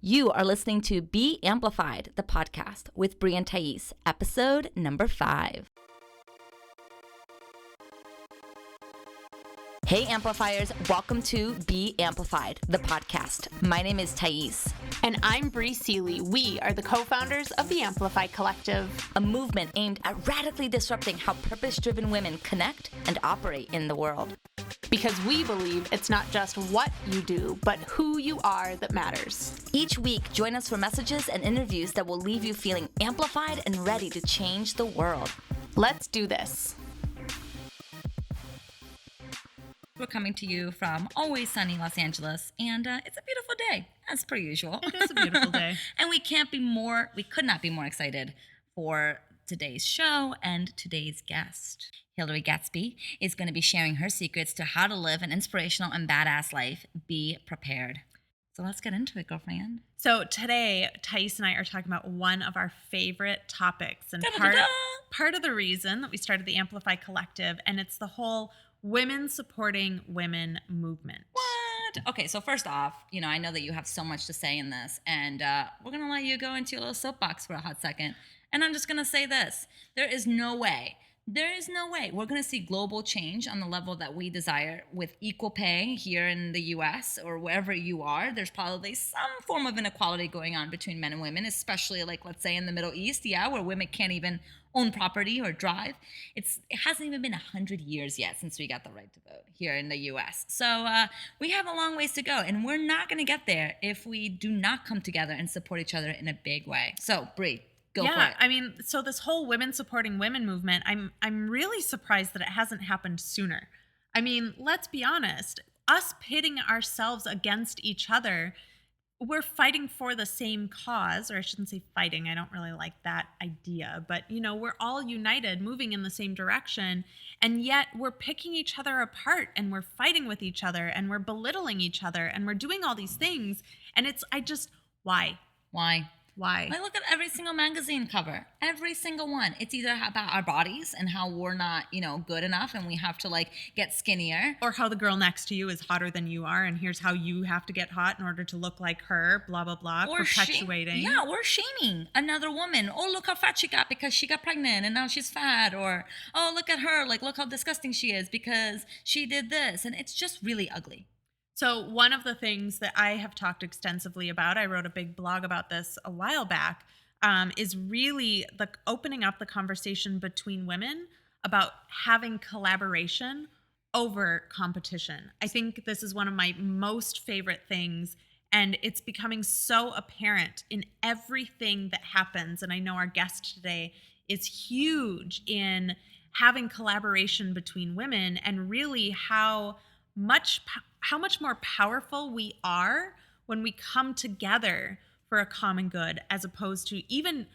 You are listening to Be Amplified, the podcast with Brie and Thais, episode number 5. Hey Amplifiers, welcome to Be Amplified, the podcast. My name is Thais. And I'm Brie Seeley. We are the co-founders of the Amplify Collective, a movement aimed at radically disrupting how purpose-driven women connect and operate in the world. Because we believe it's not just what you do, but who you are that matters. Each week, join us for messages and interviews that will leave you feeling amplified and ready to change the world. Let's do this. We're coming to you from always sunny Los Angeles, and it's a beautiful day, as per usual. It is a beautiful day. And we could not be more excited for today's show and today's guest. Hillary Gadsby is going to be sharing her secrets to how to live an inspirational and badass life. Be prepared. So let's get into it, girlfriend. So today, Thais and I are talking about one of our favorite topics, and part of the reason that we started the Amplify Collective, and it's the whole women supporting women movement. What? Okay, so first off, I know that you have so much to say in this, and we're going to let you go into your little soapbox for a hot second. And I'm just going to say this. There is no way we're going to see global change on the level that we desire with equal pay here in the U.S. or wherever you are. There's probably some form of inequality going on between men and women, especially let's say in the Middle East, where women can't even own property or drive. It hasn't even been 100 years yet since we got the right to vote here in the U.S. So we have a long ways to go, and we're not going to get there if we do not come together and support each other in a big way. So, Brie, go for it. I mean, so this whole women supporting women movement, I'm really surprised that it hasn't happened sooner. I mean, let's be honest. Us pitting ourselves against each other, we're fighting for the same cause, or I shouldn't say fighting. I don't really like that idea, but we're all united, moving in the same direction, and yet we're picking each other apart, and we're fighting with each other, and we're belittling each other, and we're doing all these things, and why? Why? I look at every single magazine cover, every single one. It's either about our bodies and how we're not, good enough and we have to get skinnier. Or how the girl next to you is hotter than you are and here's how you have to get hot in order to look like her, blah, blah, blah, or perpetuating. We're shaming another woman. Oh, look how fat she got because she got pregnant and now she's fat. Or, oh, look at her, look how disgusting she is because she did this. And it's just really ugly. So one of the things that I have talked extensively about, I wrote a big blog about this a while back, is really the opening up the conversation between women about having collaboration over competition. I think this is one of my most favorite things, and it's becoming so apparent in everything that happens. And I know our guest today is huge in having collaboration between women and really how much more powerful we are when we come together for a common good, as opposed to even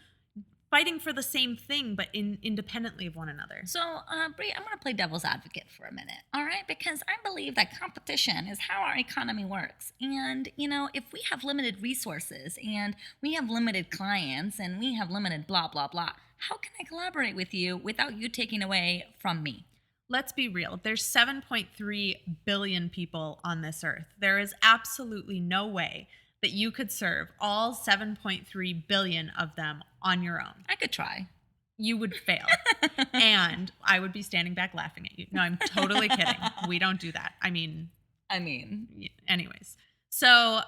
fighting for the same thing, but independently of one another. So, Brie, I'm going to play devil's advocate for a minute, all right? Because I believe that competition is how our economy works. And, if we have limited resources and we have limited clients and we have limited blah, blah, blah, how can I collaborate with you without you taking away from me? Let's be real. There's 7.3 billion people on this earth. There is absolutely no way that you could serve all 7.3 billion of them on your own. I could try. You would fail. And I would be standing back laughing at you. No, I'm totally kidding. We don't do that. I mean, anyways. So,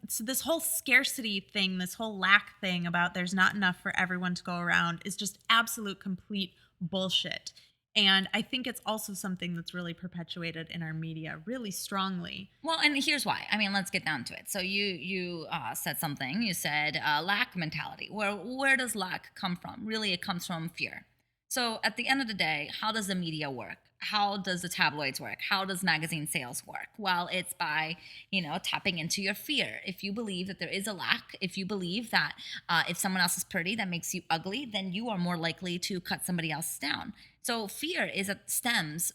so this whole scarcity thing, this whole lack thing about there's not enough for everyone to go around is just absolute complete bullshit. And I think it's also something that's really perpetuated in our media really strongly. Well, and here's why. Let's get down to it. So you said something. You said lack mentality. Where does lack come from? Really, it comes from fear. So at the end of the day, how does the media work? How does the tabloids work? How does magazine sales work? Well, it's by, tapping into your fear. If you believe that there is a lack, if you believe that if someone else is pretty, that makes you ugly, then you are more likely to cut somebody else down. So fear stems,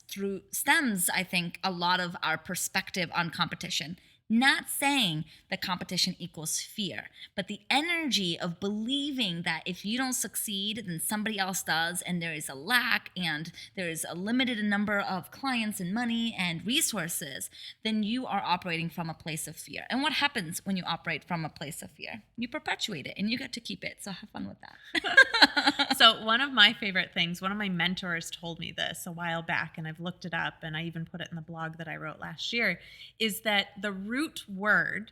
I think, a lot of our perspective on competition. Not saying that competition equals fear, but the energy of believing that if you don't succeed, then somebody else does, and there is a lack, and there is a limited number of clients and money and resources, then you are operating from a place of fear. And what happens when you operate from a place of fear? You perpetuate it, and you get to keep it. So have fun with that. So one of my favorite things, one of my mentors told me this a while back, and I've looked it up, and I even put it in the blog that I wrote last year, is that the root word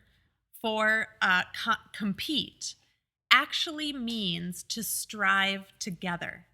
for compete actually means to strive together,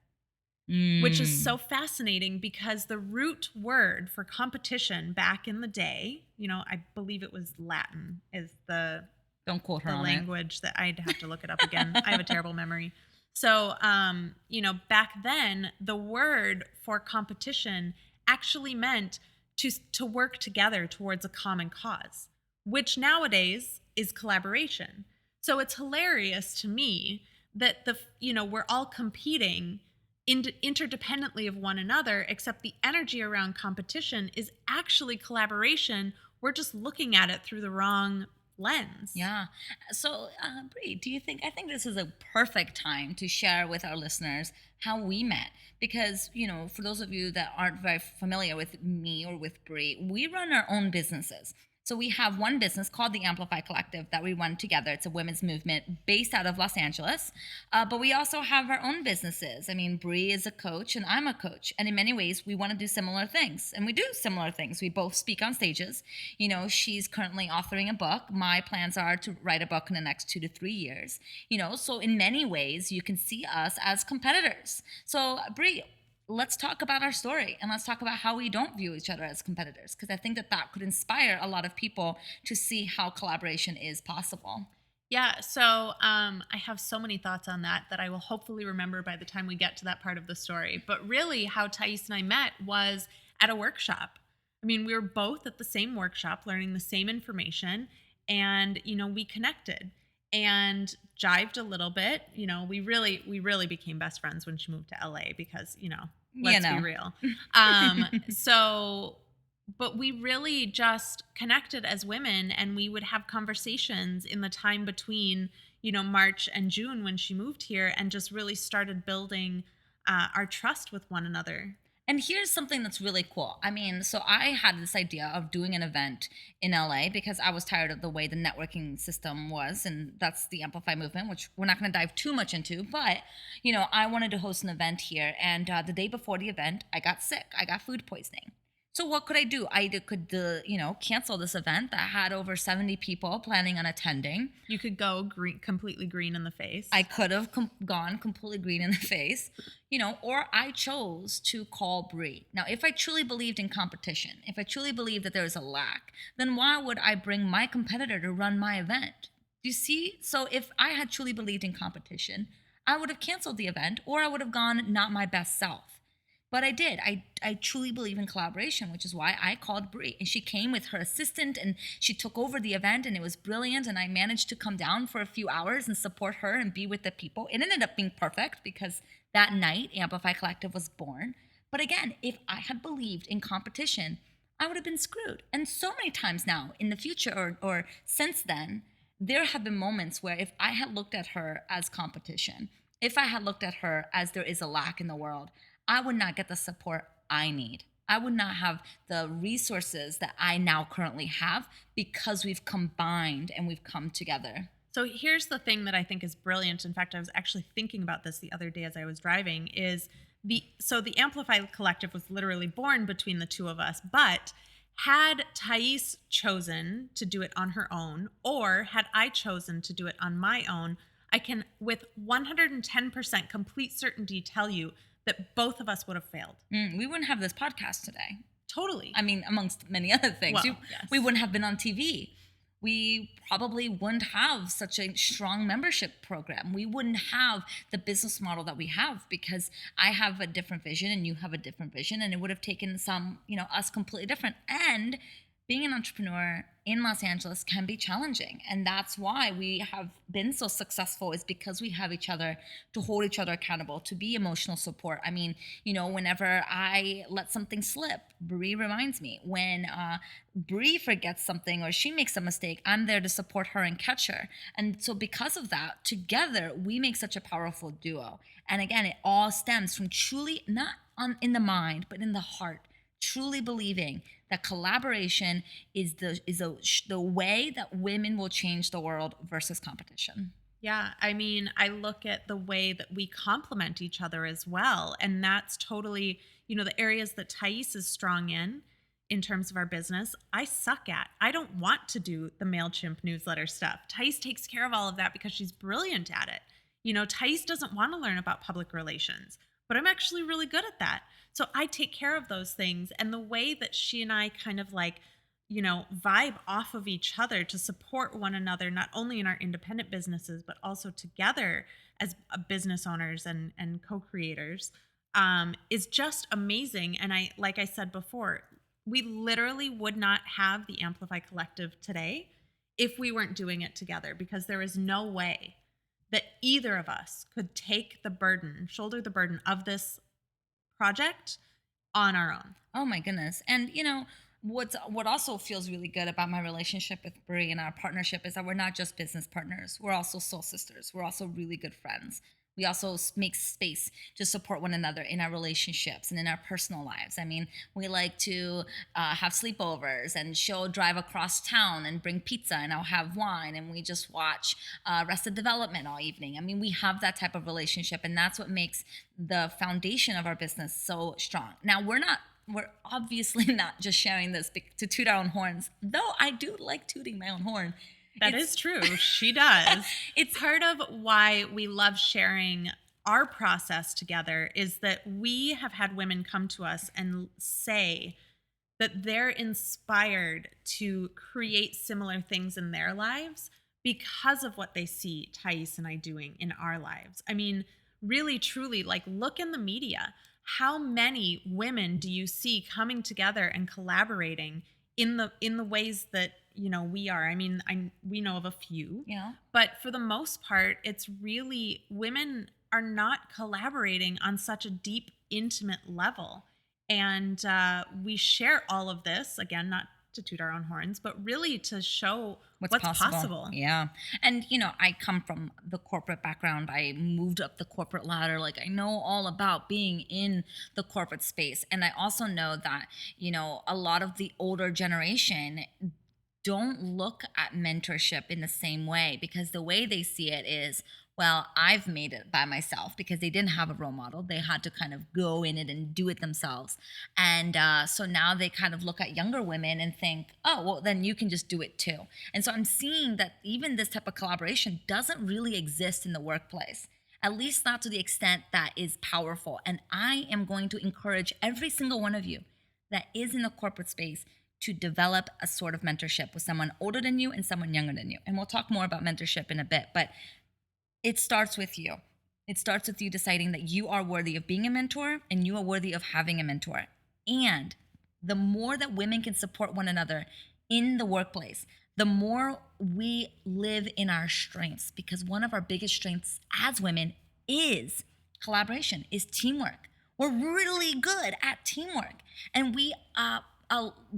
which is so fascinating because the root word for competition back in the day, I believe it was Latin, is the Don't quote her the on language that I'd have to look it up again. I have a terrible memory. So, back then, the word for competition actually meant to work together towards a common cause, which nowadays is collaboration. So it's hilarious to me that we're all competing interdependently of one another, except the energy around competition is actually collaboration. We're just looking at it through the wrong lens. Yeah. So, Bree, I think this is a perfect time to share with our listeners how we met. Because, for those of you that aren't very familiar with me or with Bree, we run our own businesses. So we have one business called the Amplify Collective that we run together. It's a women's movement based out of Los Angeles. But we also have our own businesses. I mean, Bree is a coach and I'm a coach. And in many ways, we want to do similar things. And we do similar things. We both speak on stages. She's currently authoring a book. My plans are to write a book in the next 2 to 3 years. So in many ways, you can see us as competitors. So Bree, let's talk about our story and let's talk about how we don't view each other as competitors, because I think that could inspire a lot of people to see how collaboration is possible. Yeah, so I have so many thoughts on that I will hopefully remember by the time we get to that part of the story. But really how Thais and I met was at a workshop. I mean, we were both at the same workshop learning the same information, and we connected and jived a little bit. We really became best friends when she moved to LA because, let's be real. But we really just connected as women, and we would have conversations in the time between, March and June when she moved here, and just really started building our trust with one another. And here's something that's really cool. I mean, so I had this idea of doing an event in LA because I was tired of the way the networking system was. And that's the Amplify movement, which we're not going to dive too much into. But, I wanted to host an event here. And the day before the event, I got sick. I got food poisoning. So what could I do? I could, cancel this event that had over 70 people planning on attending. You could go completely green in the face. I could have gone completely green in the face, or I chose to call Bree. Now, if I truly believed in competition, if I truly believed that there was a lack, then why would I bring my competitor to run my event? Do you see? So if I had truly believed in competition, I would have canceled the event, or I would have gone not my best self. But I did. I truly believe in collaboration, which is why I called Bree. And she came with her assistant and she took over the event, and it was brilliant. And I managed to come down for a few hours and support her and be with the people. It ended up being perfect because that night Amplify Collective was born. But again, if I had believed in competition, I would have been screwed. And so many times now in the future or since then, there have been moments where if I had looked at her as competition, if I had looked at her as there is a lack in the world, I would not get the support I need. I would not have the resources that I now currently have because we've combined and we've come together. So here's the thing that I think is brilliant. In fact, I was actually thinking about this the other day as I was driving, is the Amplify Collective was literally born between the two of us. But had Thais chosen to do it on her own, or had I chosen to do it on my own, I can with 110% complete certainty tell you that both of us would have failed. We wouldn't have this podcast today. Totally. I mean, amongst many other things. Well, yes. We wouldn't have been on TV. We probably wouldn't have such a strong membership program. We wouldn't have the business model that we have because I have a different vision and you have a different vision, and it would have taken us completely different. And being an entrepreneur in Los Angeles can be challenging. And that's why we have been so successful, is because we have each other to hold each other accountable, to be emotional support. I mean, whenever I let something slip, Bree reminds me. When Bree forgets something or she makes a mistake, I'm there to support her and catch her. And so because of that, together, we make such a powerful duo. And again, it all stems from truly, not in the mind, but in the heart, truly believing that collaboration is the way that women will change the world versus competition. Yeah, I mean, I look at the way that we complement each other as well. And that's totally, the areas that Thais is strong in terms of our business, I suck at. I don't want to do the MailChimp newsletter stuff. Thais takes care of all of that because she's brilliant at it. Thais doesn't want to learn about public relations, but I'm actually really good at that. So I take care of those things. And the way that she and I kind of vibe off of each other to support one another, not only in our independent businesses, but also together as business owners and co-creators, is just amazing. And like I said before, we literally would not have the Amplify Collective today if we weren't doing it together, because there is no way that either of us could shoulder the burden of this project on our own. Oh my goodness. And what also feels really good about my relationship with Brie and our partnership is that we're not just business partners. We're also soul sisters. We're also really good friends. We also make space to support one another in our relationships and in our personal lives. I mean, we like to have sleepovers, and she'll drive across town and bring pizza, and I'll have wine, and we just watch Arrested Development all evening. I mean, we have that type of relationship, and that's what makes the foundation of our business so strong. Now, we're obviously not just sharing this to toot our own horns, though I do like tooting my own horn. That is true. She does. It's part of why we love sharing our process together, is that we have had women come to us and say that they're inspired to create similar things in their lives because of what they see Thais and I doing in our lives. I mean, really, truly, look in the media. How many women do you see coming together and collaborating in the ways that we are? I mean, we know of a few, Yeah. but for the most part, it's really, women are not collaborating on such a deep, intimate level. And we share all of this, again, not to toot our own horns, but really to show what's possible. Yeah. And, I come from the corporate background. I moved up the corporate ladder. I know all about being in the corporate space. And I also know that, a lot of the older generation don't look at mentorship in the same way, because the way they see it is, well, I've made it by myself, because they didn't have a role model. They had to kind of go in it and do it themselves. And so now they kind of look at younger women and think, oh, well, then you can just do it too. And so I'm seeing that even this type of collaboration doesn't really exist in the workplace, at least not to the extent that is powerful. And I am going to encourage every single one of you that is in the corporate space to develop a sort of mentorship with someone older than you and someone younger than you. And we'll talk more about mentorship in a bit, but it starts with you. It starts with you deciding that you are worthy of being a mentor and you are worthy of having a mentor. And the more that women can support one another in the workplace, the more we live in our strengths, because one of our biggest strengths as women is collaboration, is teamwork. We're really good at teamwork, and we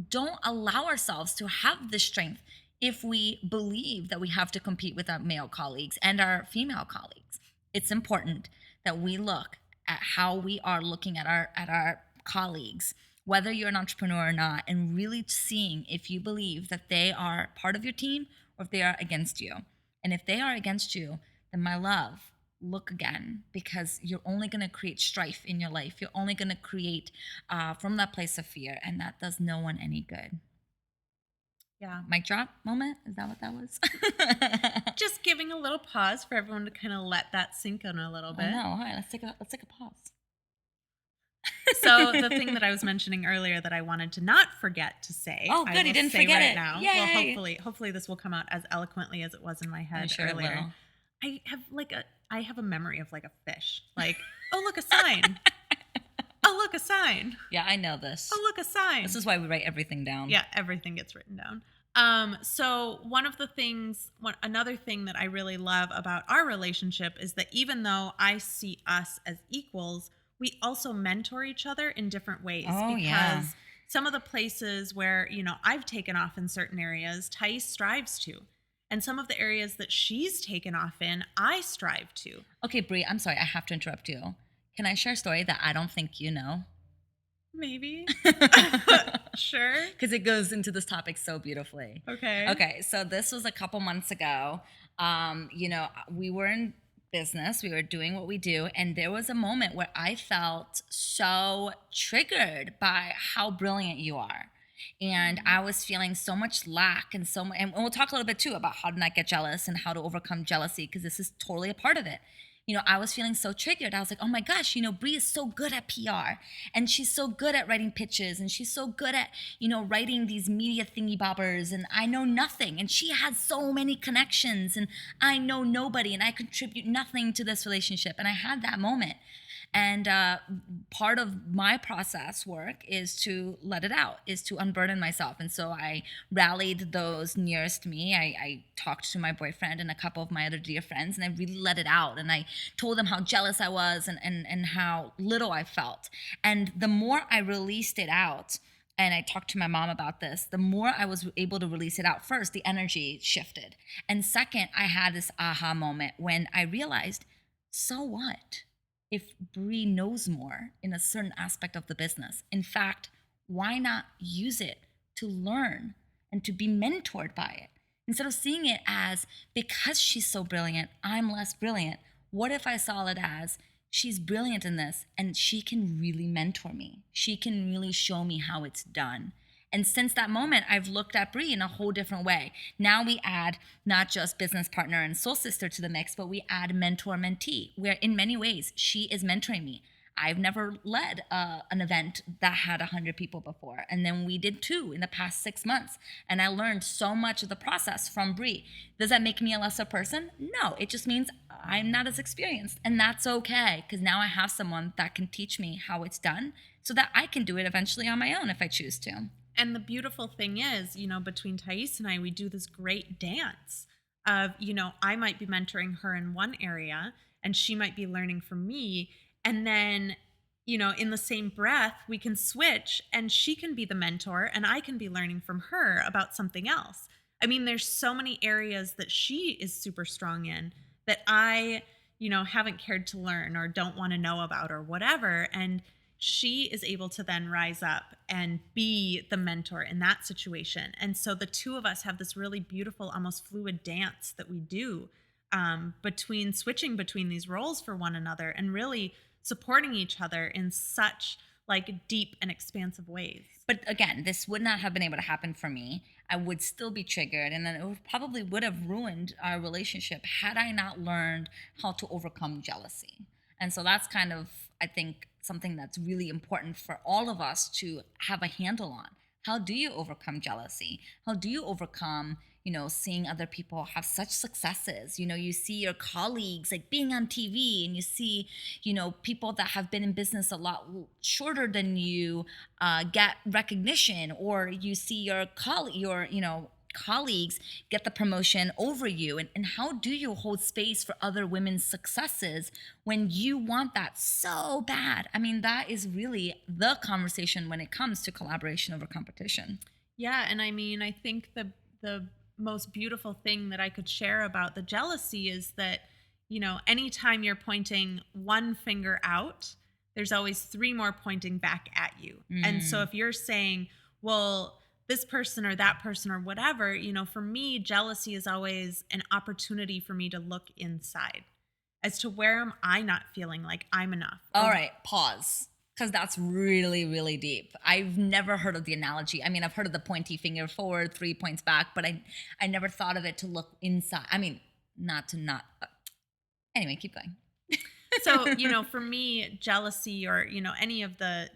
don't allow ourselves to have this strength if we believe that we have to compete with our male colleagues and our female colleagues. It's important that we look at how we are looking at our colleagues, whether you're an entrepreneur or not, and really seeing if you believe that they are part of your team or if they are against you. And if they are against you, then my love, look again, because you're only going to create strife in your life. You're only going to create from that place of fear, and that does no one any good. Yeah. Mic drop moment? Is that what that was? Just giving a little pause for everyone to kind of let that sink in a little bit. No, all right, let's take a pause. So the thing that I was mentioning earlier that I wanted to not forget to say. Oh, good, he didn't forget right it. Now. Yay. Well, hopefully this will come out as eloquently as it was in my head I'm sure earlier. It will. I have a memory of a fish. Oh, look, a sign. Oh, look, a sign. Yeah, I know this. Oh, look, a sign. This is why we write everything down. Yeah, everything gets written down. So another thing that I really love about our relationship is that even though I see us as equals, we also mentor each other in different ways. Oh, because yeah. some of the places where, I've taken off in certain areas, Thais strives to. And some of the areas that she's taken off in, I strive to. Okay, Brie, I'm sorry. I have to interrupt you. Can I share a story that I don't think you know? Maybe. Sure. Because it goes into this topic so beautifully. Okay. So this was a couple months ago. We were in business. We were doing what we do. And there was a moment where I felt so triggered by how brilliant you are. And I was feeling so much lack and and we'll talk a little bit too about how to not get jealous and how to overcome jealousy, because this is totally a part of it. I was feeling so triggered. I was like, oh my gosh, Bree is so good at PR, and she's so good at writing pitches, and she's so good at, writing these media thingy bobbers, and I know nothing. And she has so many connections, and I know nobody, and I contribute nothing to this relationship. And I had that moment. And part of my process work is to let it out, is to unburden myself. And so I rallied those nearest me. I talked to my boyfriend and a couple of my other dear friends, and I really let it out. And I told them how jealous I was and how little I felt. And the more I released it out, and I talked to my mom about this, the more I was able to release it out. First, the energy shifted. And second, I had this aha moment when I realized, so what if Bree knows more in a certain aspect of the business? In fact, why not use it to learn and to be mentored by it? Instead of seeing it as, because she's so brilliant, I'm less brilliant. What if I saw it as, she's brilliant in this and she can really mentor me? She can really show me how it's done. And since that moment, I've looked at Bree in a whole different way. Now we add not just business partner and soul sister to the mix, but we add mentor-mentee, where in many ways, she is mentoring me. I've never led an event that had 100 people before. And then we did 2 in the past 6 months. And I learned so much of the process from Bree. Does that make me a lesser person? No, it just means I'm not as experienced. And that's okay, because now I have someone that can teach me how it's done so that I can do it eventually on my own if I choose to. And the beautiful thing is, between Thais and I, we do this great dance of, I might be mentoring her in one area and she might be learning from me. And then, in the same breath, we can switch and she can be the mentor and I can be learning from her about something else. I mean, there's so many areas that she is super strong in that I, haven't cared to learn or don't want to know about or whatever. And she is able to then rise up and be the mentor in that situation. And so the two of us have this really beautiful, almost fluid dance that we do switching between these roles for one another and really supporting each other in such deep and expansive ways. But again, this would not have been able to happen for me. I would still be triggered, and then it probably would have ruined our relationship had I not learned how to overcome jealousy. And so that's kind of, I think, something that's really important for all of us to have a handle on. How do you overcome jealousy? How do you overcome, seeing other people have such successes? You see your colleagues being on TV, and you see, people that have been in business a lot shorter than you get recognition, or you see your colleagues get the promotion over you. And how do you hold space for other women's successes when you want that so bad? I mean, that is really the conversation when it comes to collaboration over competition. Yeah. And I mean, I think the most beautiful thing that I could share about the jealousy is that, anytime you're pointing one finger out, there's always 3 more pointing back at you. And so if you're saying, well, this person or that person or whatever, for me, jealousy is always an opportunity for me to look inside as to where am I not feeling like I'm enough. All right, pause. Because that's really, really deep. I've never heard of the analogy. I mean, I've heard of the pointy finger forward, 3 points back, but I never thought of it to look inside. I mean, anyway, keep going. So, for me, jealousy or, any of the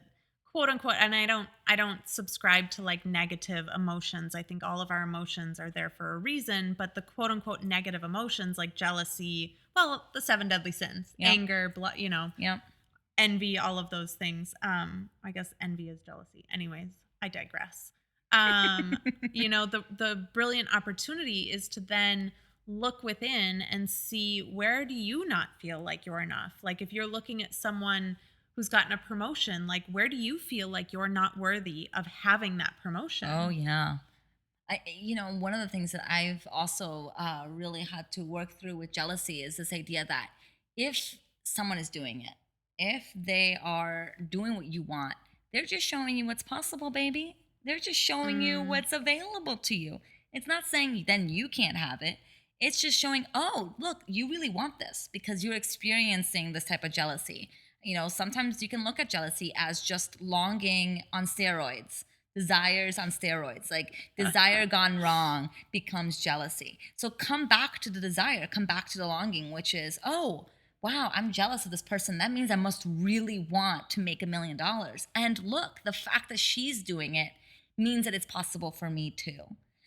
quote unquote, and I don't subscribe to negative emotions. I think all of our emotions are there for a reason, but the quote unquote negative emotions like jealousy, well, the 7 deadly sins, anger, blood, Yeah. envy, all of those things. I guess envy is jealousy. Anyways, I digress. The brilliant opportunity is to then look within and see, where do you not feel like you're enough? Like if you're looking at someone who's gotten a promotion, like where do you feel like you're not worthy of having that promotion? Oh, yeah. One of the things that I've also really had to work through with jealousy is this idea that if someone is doing it, if they are doing what you want, they're just showing you what's possible, baby. They're just showing you what's available to you. It's not saying then you can't have it. It's just showing, oh, look, you really want this because you're experiencing this type of jealousy. Sometimes you can look at jealousy as just longing on steroids, desires on steroids. Like desire gone wrong becomes jealousy. So come back to the desire, come back to the longing, which is, oh, wow, I'm jealous of this person. That means I must really want to make $1 million. And look, the fact that she's doing it means that it's possible for me too.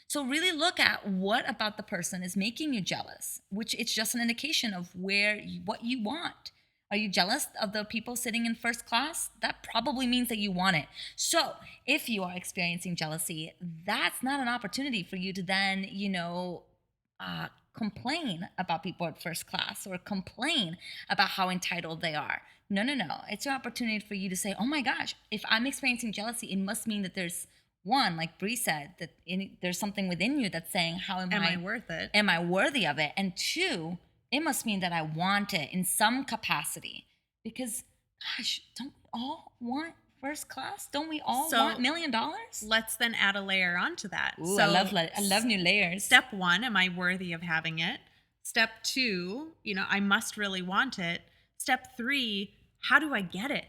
So really look at what about the person is making you jealous, which it's just an indication of what you want. Are you jealous of the people sitting in first class? That probably means that you want it. So if you are experiencing jealousy, that's not an opportunity for you to then, complain about people at first class or complain about how entitled they are. No. It's an opportunity for you to say, oh my gosh, if I'm experiencing jealousy, it must mean that there's one, like Bree said, that there's something within you that's saying, how am I worth it? Am I worthy of it? And two, it must mean that I want it in some capacity. Because, gosh, don't we all want first class? Don't we all want $1 million? Let's then add a layer onto that. Ooh, I love new layers. Step 1, am I worthy of having it? Step 2, I must really want it. Step 3, how do I get it?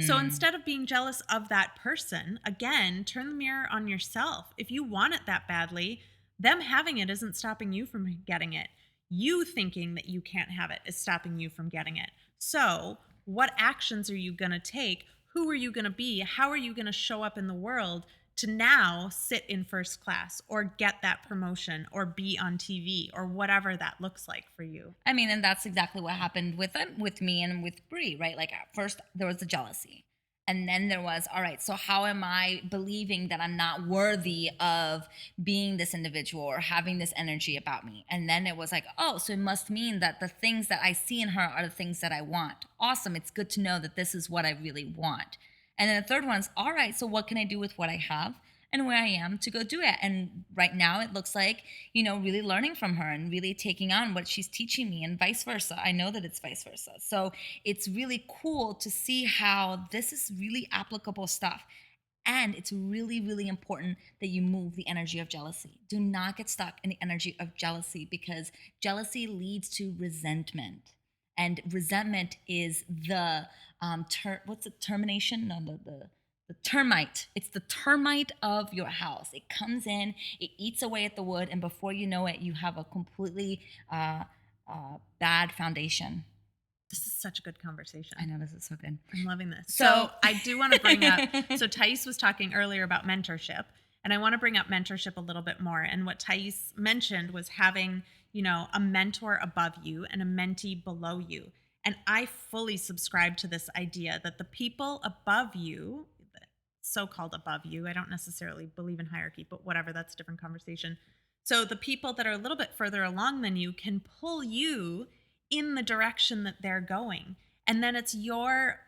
So instead of being jealous of that person, again, turn the mirror on yourself. If you want it that badly, them having it isn't stopping you from getting it. You thinking that you can't have it is stopping you from getting it. So what actions are you going to take? Who are you going to be? How are you going to show up in the world to now sit in first class or get that promotion or be on TV or whatever that looks like for you? I mean, and that's exactly what happened with me and with Brie, right? Like at first there was the jealousy. And then there was, all right, so how am I believing that I'm not worthy of being this individual or having this energy about me? And then it was like, oh, so it must mean that the things that I see in her are the things that I want. Awesome. It's good to know that this is what I really want. And then the third one's, all right, so what can I do with what I have and where I am to go do it? And right now it looks like, really learning from her and really taking on what she's teaching me and vice versa. I know that it's vice versa. So it's really cool to see how this is really applicable stuff. And it's really, really important that you move the energy of jealousy. Do not get stuck in the energy of jealousy because jealousy leads to resentment. And resentment is the what's the termination? No, the termite. It's the termite of your house. It comes in, it eats away at the wood, and before you know it, you have a completely bad foundation. This is such a good conversation. I know, this is so good. I'm loving this. So I do want to bring up, so Thais was talking earlier about mentorship, and I want to bring up mentorship a little bit more. And what Thais mentioned was having, a mentor above you and a mentee below you. And I fully subscribe to this idea that the people above you, so-called above you, I don't necessarily believe in hierarchy, but whatever, that's a different conversation. So the people that are a little bit further along than you can pull you in the direction that they're going. And then it's your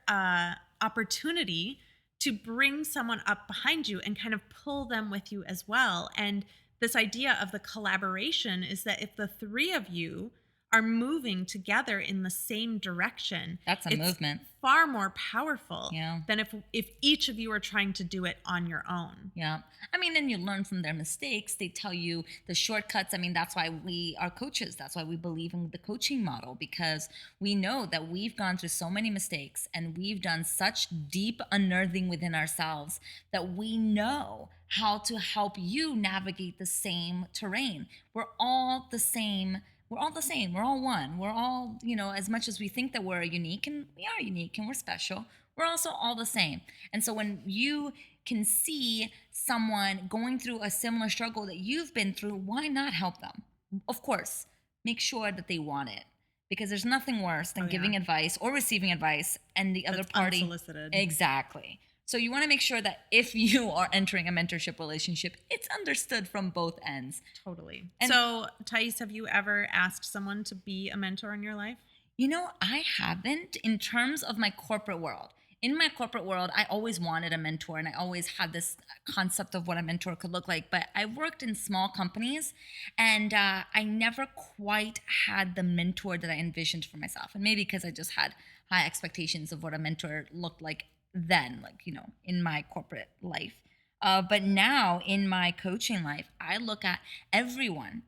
opportunity to bring someone up behind you and kind of pull them with you as well. And this idea of the collaboration is that if the three of you are moving together in the same direction, that's a movement. Far more powerful Yeah. than if each of you are trying to do it on your own. Yeah. I mean, and you learn from their mistakes. They tell you the shortcuts. I mean, that's why we are coaches. That's why we believe in the coaching model, because we know that we've gone through so many mistakes and we've done such deep unearthing within ourselves that we know how to help you navigate the same terrain. We're all the same. We're all the same. We're all one. We're all, as much as we think that we're unique, and we are unique and we're special, we're also all the same. And so when you can see someone going through a similar struggle that you've been through, why not help them? Of course, make sure that they want it. because there's nothing worse than giving advice or receiving advice and the other party unsolicited. Exactly. So you want to make sure that if you are entering a mentorship relationship, it's understood from both ends. Totally. And so, Thais, have you ever asked someone to be a mentor in your life? you know, I haven't in terms of my corporate world. In my corporate world, I always wanted a mentor and I always had this concept of what a mentor could look like. But I worked in small companies and I never quite had the mentor that I envisioned for myself. And maybe because I just had high expectations of what a mentor looked like then, like, you know, in my corporate life. But now in my coaching life, I look at everyone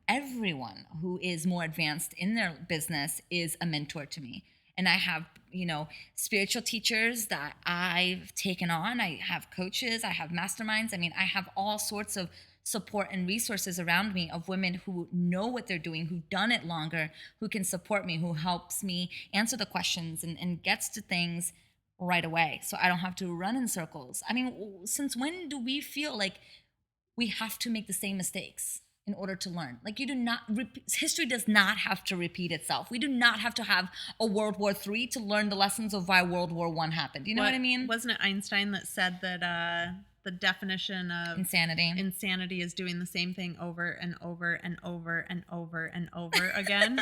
who is more advanced in their business is a mentor to me. And I have, you know, spiritual teachers that I've taken on. I have coaches, I have masterminds. I mean, I have all sorts of support and resources around me of women who know what they're doing, who've done it longer, who can support me, who helps me answer the questions and gets to things right away. So I don't have to run in circles. I mean, since when do we feel like we have to make the same mistakes in order to learn? Like, you do not, history does not have to repeat itself. We do not have to have a World War III to learn the lessons of why World War I happened. You know what I mean? Wasn't it Einstein that said that the definition of insanity is doing the same thing over and over and over and over and over again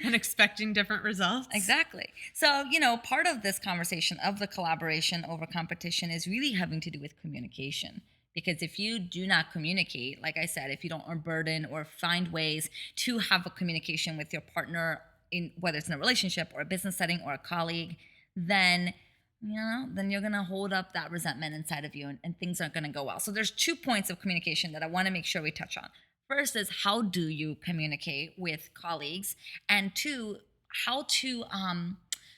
and expecting different results? Exactly. So, you know, part of this conversation of the collaboration over competition is really having to do with communication. Because if you do not communicate, like I said, if you don't unburden or find ways to have a communication with your partner, in whether it's in a relationship or a business setting or a colleague, then you're going to hold up that resentment inside of you and things aren't going to go well. So there's 2 points of communication that I want to make sure we touch on. First is, how do you communicate with colleagues? And 2, how to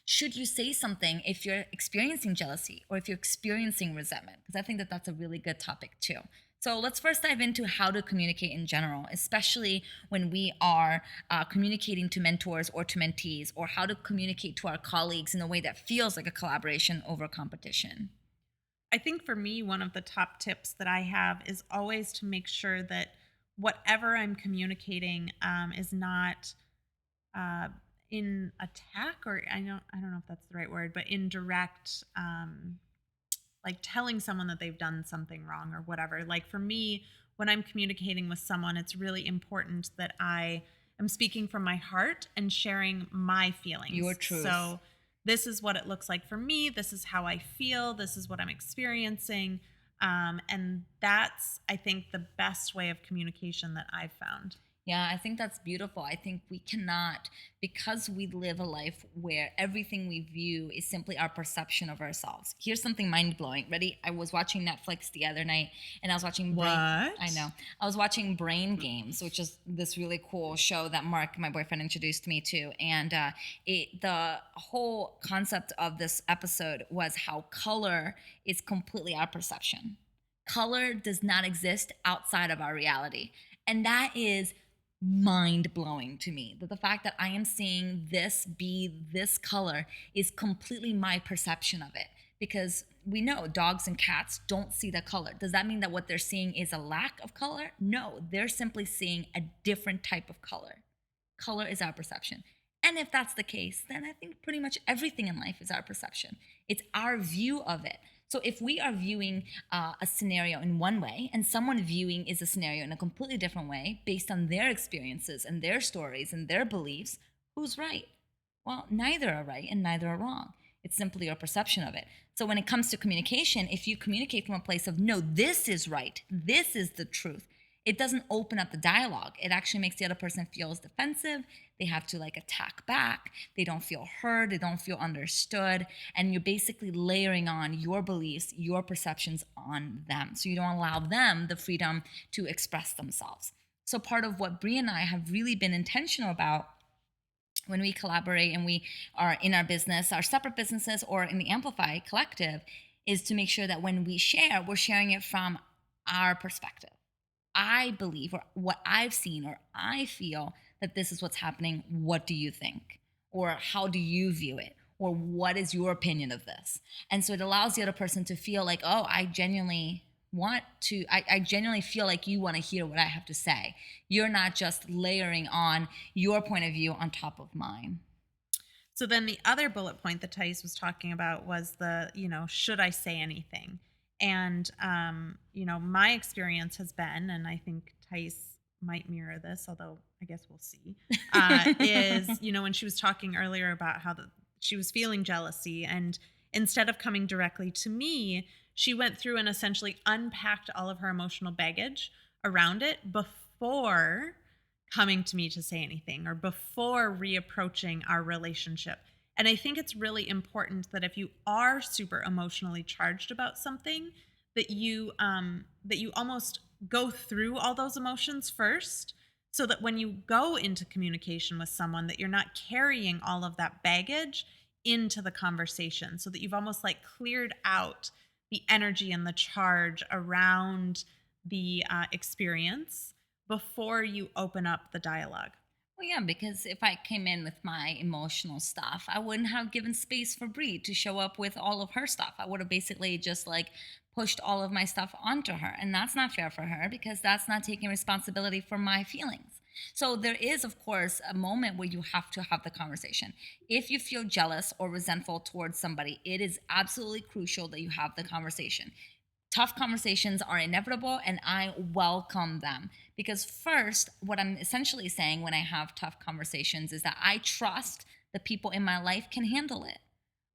should you say something if you're experiencing jealousy or if you're experiencing resentment? Because I think that that's a really good topic too. So let's first dive into how to communicate in general, especially when we are communicating to mentors or to mentees, or how to communicate to our colleagues in a way that feels like a collaboration over competition. I think for me, one of the top tips that I have is always to make sure that whatever I'm communicating is not in attack, or I don't know if that's the right word, but in direct, like telling someone that they've done something wrong or whatever. Like for me, when I'm communicating with someone, it's really important that I am speaking from my heart and sharing my feelings. Your truth. So this is what it looks like for me. This is how I feel. This is what I'm experiencing. And that's, I think, the best way of communication that I've found. Yeah, I think that's beautiful. I think we cannot, because we live a life where everything we view is simply our perception of ourselves. Here's something mind-blowing. Ready? I was watching Netflix the other night, and I was watching I was watching Brain Games, which is this really cool show that Mark, my boyfriend, introduced me to. And the whole concept of this episode was how color is completely our perception. Color does not exist outside of our reality. And that is mind-blowing to me, that the fact that I am seeing this be this color is completely my perception of it. Because we know dogs and cats don't see the color. Does that mean that what they're seeing is a lack of color? No, they're simply seeing a different type of color. Color is our perception. And if that's the case, then I think pretty much everything in life is our perception. It's our view of it. So if we are viewing a scenario in one way and someone viewing is a scenario in a completely different way based on their experiences and their stories and their beliefs, who's right? Well, neither are right and neither are wrong. It's simply your perception of it. So when it comes to communication, if you communicate from a place of, no, this is right, this is the truth, it doesn't open up the dialogue. It actually makes the other person feel defensive. They have to attack back. They don't feel heard. They don't feel understood. And you're basically layering on your beliefs, your perceptions on them. So you don't allow them the freedom to express themselves. So part of what Brie and I have really been intentional about when we collaborate and we are in our business, our separate businesses, or in the Amplify Collective, is to make sure that when we share, we're sharing it from our perspective. I believe, or what I've seen, or I feel that this is what's happening. What do you think? Or how do you view it? Or what is your opinion of this? And so it allows the other person to feel like, oh, I genuinely feel like you want to hear what I have to say. You're not just layering on your point of view on top of mine. So then the other bullet point that Thais was talking about was should I say anything? And, my experience has been, and I think Thais might mirror this, although I guess we'll see, when she was talking earlier about how she was feeling jealousy, and instead of coming directly to me, she went through and essentially unpacked all of her emotional baggage around it before coming to me to say anything or before reapproaching our relationship. And I think it's really important that if you are super emotionally charged about something, that you almost go through all those emotions first, so that when you go into communication with someone, that you're not carrying all of that baggage into the conversation, so that you've almost like cleared out the energy and the charge around the experience before you open up the dialogue. Well, yeah, because if I came in with my emotional stuff, I wouldn't have given space for Brie to show up with all of her stuff. I would have basically just like pushed all of my stuff onto her. And that's not fair for her because that's not taking responsibility for my feelings. So there is, of course, a moment where you have to have the conversation. If you feel jealous or resentful towards somebody, it is absolutely crucial that you have the conversation. Tough conversations are inevitable and I welcome them because first, what I'm essentially saying when I have tough conversations is that I trust the people in my life can handle it.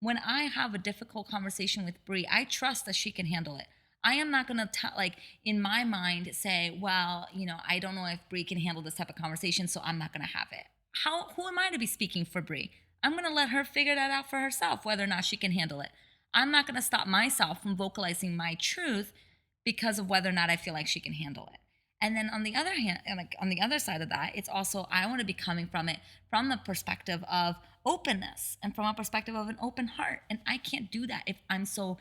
When I have a difficult conversation with Brie, I trust that she can handle it. I am not going to in my mind say, well, I don't know if Brie can handle this type of conversation, so I'm not going to have it. Who am I to be speaking for Brie? I'm going to let her figure that out for herself, whether or not she can handle it. I'm not going to stop myself from vocalizing my truth because of whether or not I feel like she can handle it. And then on the other hand, on the other side of that, it's also I want to be coming from it from the perspective of openness and from a perspective of an open heart. And I can't do that if I'm so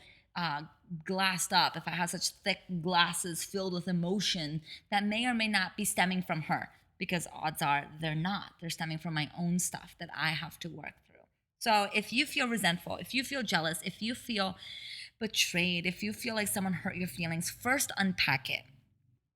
glassed up, if I have such thick glasses filled with emotion that may or may not be stemming from her, because odds are they're not. They're stemming from my own stuff that I have to work through. So if you feel resentful, if you feel jealous, if you feel betrayed, if you feel like someone hurt your feelings, first unpack it.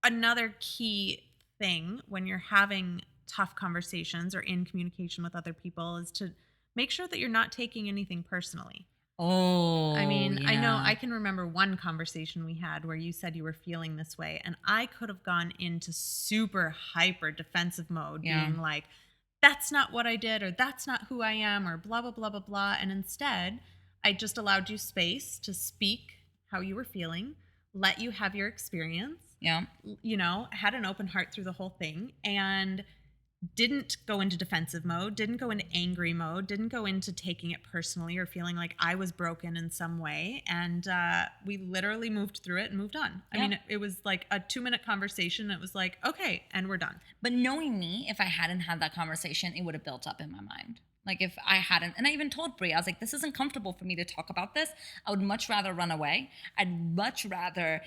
Another key thing when you're having tough conversations or in communication with other people is to make sure that you're not taking anything personally. Oh, I mean, I know yeah. I can remember one conversation we had where you said you were feeling this way, and I could have gone into super hyper defensive mode, Yeah. being like, that's not what I did, or that's not who I am, or blah, blah, blah, blah, blah. And instead, I just allowed you space to speak how you were feeling, let you have your experience, Yeah. had an open heart through the whole thing, and didn't go into defensive mode, didn't go into angry mode, didn't go into taking it personally or feeling like I was broken in some way. And we literally moved through it and moved on. I mean, it was like a 2-minute conversation. It was like, okay, and we're done. But knowing me, if I hadn't had that conversation, it would have built up in my mind. Like if I hadn't, and I even told Brie, I was like, this isn't comfortable for me to talk about this. I would much rather run away. I'd much rather,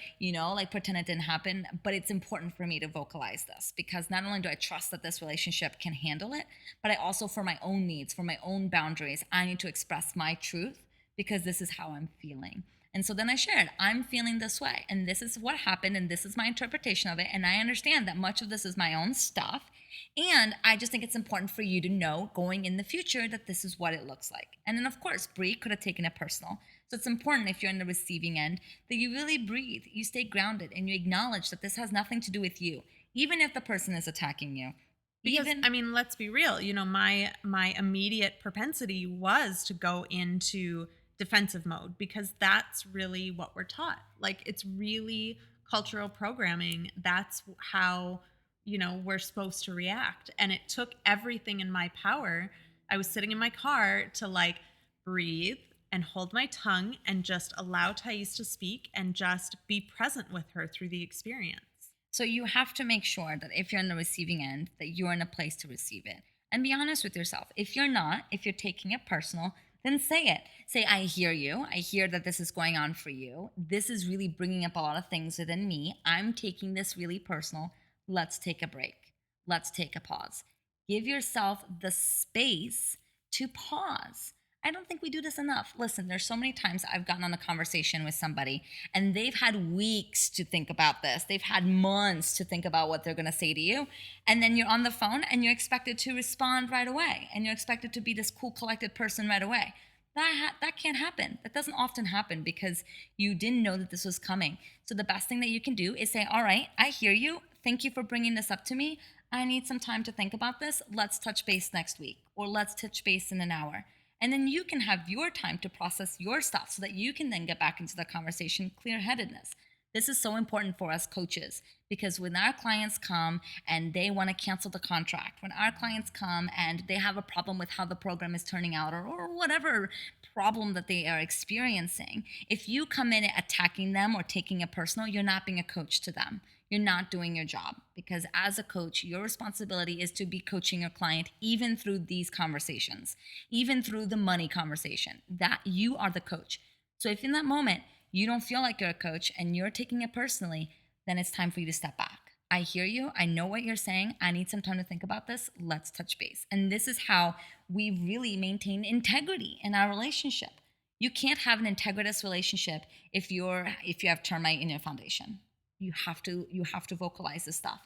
pretend it didn't happen. But it's important for me to vocalize this because not only do I trust that this relationship can handle it, but I also, for my own needs, for my own boundaries, I need to express my truth because this is how I'm feeling. And so then I shared, I'm feeling this way, and this is what happened, and this is my interpretation of it. And I understand that much of this is my own stuff. And I just think it's important for you to know going in the future that this is what it looks like. And then, of course, Brie could have taken it personal. So it's important if you're in the receiving end that you really breathe, you stay grounded, and you acknowledge that this has nothing to do with you, even if the person is attacking you. Because, let's be real. My immediate propensity was to go into defensive mode because that's really what we're taught. Like, it's really cultural programming. That's how, we're supposed to react. And it took everything in my power. I was sitting in my car to breathe and hold my tongue and just allow Thais to speak and just be present with her through the experience. So you have to make sure that if you're in the receiving end, that you're in a place to receive it. And be honest with yourself. If you're not, if you're taking it personal, then say it. Say, I hear you. I hear that this is going on for you. This is really bringing up a lot of things within me. I'm taking this really personal. Let's take a break. Let's take a pause. Give yourself the space to pause. I don't think we do this enough. Listen, there's so many times I've gotten on a conversation with somebody and they've had weeks to think about this. They've had months to think about what they're going to say to you. And then you're on the phone and you're expected to respond right away. And you're expected to be this cool, collected person right away. That can't happen. That doesn't often happen because you didn't know that this was coming. So the best thing that you can do is say, all right, I hear you. Thank you for bringing this up to me. I need some time to think about this. Let's touch base next week, or let's touch base in an hour. And then you can have your time to process your stuff so that you can then get back into the conversation clear-headedness. This is so important for us coaches because when our clients come and they want to cancel the contract, when our clients come and they have a problem with how the program is turning out or whatever problem that they are experiencing, if you come in attacking them or taking it personal, you're not being a coach to them. You're not doing your job because as a coach, your responsibility is to be coaching your client even through these conversations, even through the money conversation, that you are the coach. So if in that moment you don't feel like you're a coach and you're taking it personally, then it's time for you to step back. I hear you. I know what you're saying. I need some time to think about this. Let's touch base. And this is how we really maintain integrity in our relationship. You can't have an integritous relationship if you have termite in your foundation. You have to vocalize this stuff.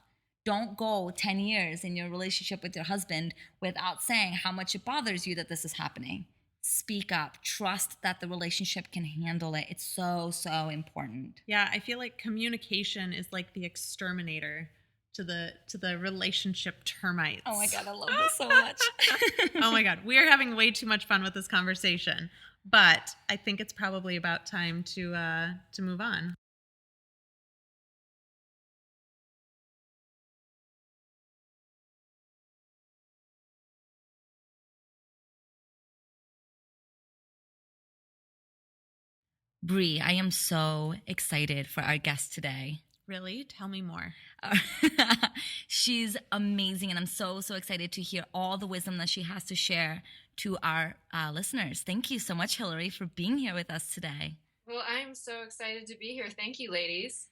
Don't go 10 years in your relationship with your husband without saying how much it bothers you that this is happening. Speak up. Trust that the relationship can handle it. It's so, so important. Yeah, I feel like communication is like the exterminator to the relationship termites. Oh my God, I love this so much. Oh my God, we are having way too much fun with this conversation, but I think it's probably about time to move on. Bree, I am so excited for our guest today. Really? Tell me more. She's amazing, and I'm so, so excited to hear all the wisdom that she has to share to our listeners. Thank you so much, Hillary, for being here with us today. Well, I'm so excited to be here. Thank you, ladies.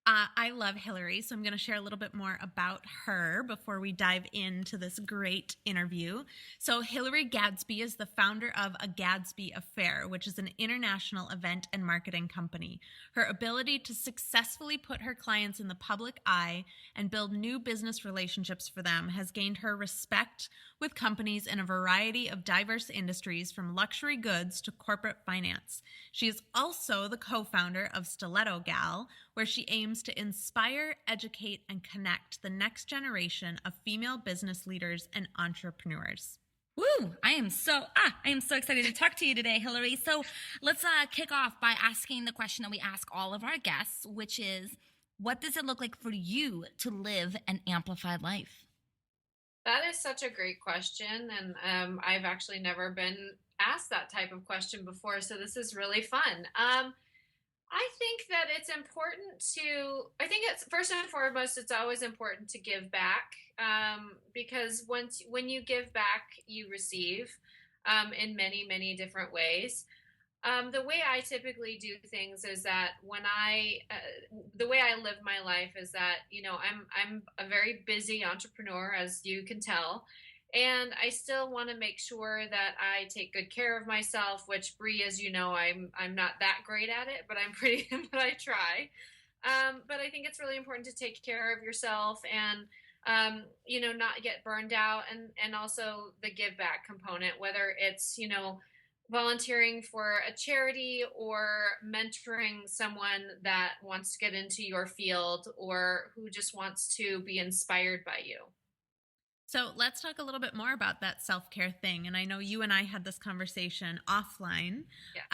I love Hillary, so I'm going to share a little bit more about her before we dive into this great interview. So Hillary Gadsby is the founder of A Gadsby Affair, which is an international event and marketing company. Her ability to successfully put her clients in the public eye and build new business relationships for them has gained her respect with companies in a variety of diverse industries, from luxury goods to corporate finance. She is also the co-founder of Stiletto Gal, where she aims to inspire, educate, and connect the next generation of female business leaders and entrepreneurs. Woo! I am so excited to talk to you today, Hillary. So let's kick off by asking the question that we ask all of our guests, which is, what does it look like for you to live an amplified life? That is such a great question. And I've actually never been asked that type of question before. So this is really fun. I think that it's important I think it's first and foremost, it's always important to give back, because when you give back, you receive, in many, many different ways. The way I typically do things is that the way I live my life is that, I'm a very busy entrepreneur, as you can tell. And I still want to make sure that I take good care of myself, which, Bree, as you know, I'm not that great at it, but but I try. But I think it's really important to take care of yourself and, not get burned out, and also the give back component, whether it's, volunteering for a charity or mentoring someone that wants to get into your field or who just wants to be inspired by you. So let's talk a little bit more about that self-care thing. And I know you and I had this conversation offline. Yes.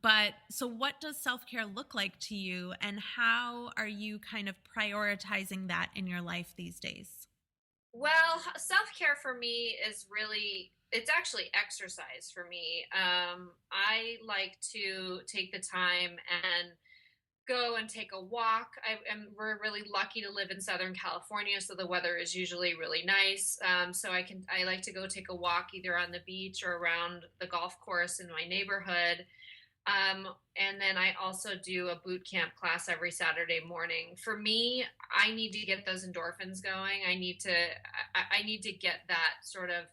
But so what does self-care look like to you, and how are you kind of prioritizing that in your life these days? Well, self-care for me is it's actually exercise for me. I like to take the time and go and take a walk. We're really lucky to live in Southern California, so the weather is usually really nice. So I like to go take a walk either on the beach or around the golf course in my neighborhood. And then I also do a boot camp class every Saturday morning. For me, I need to get those endorphins going. I need to get that sort of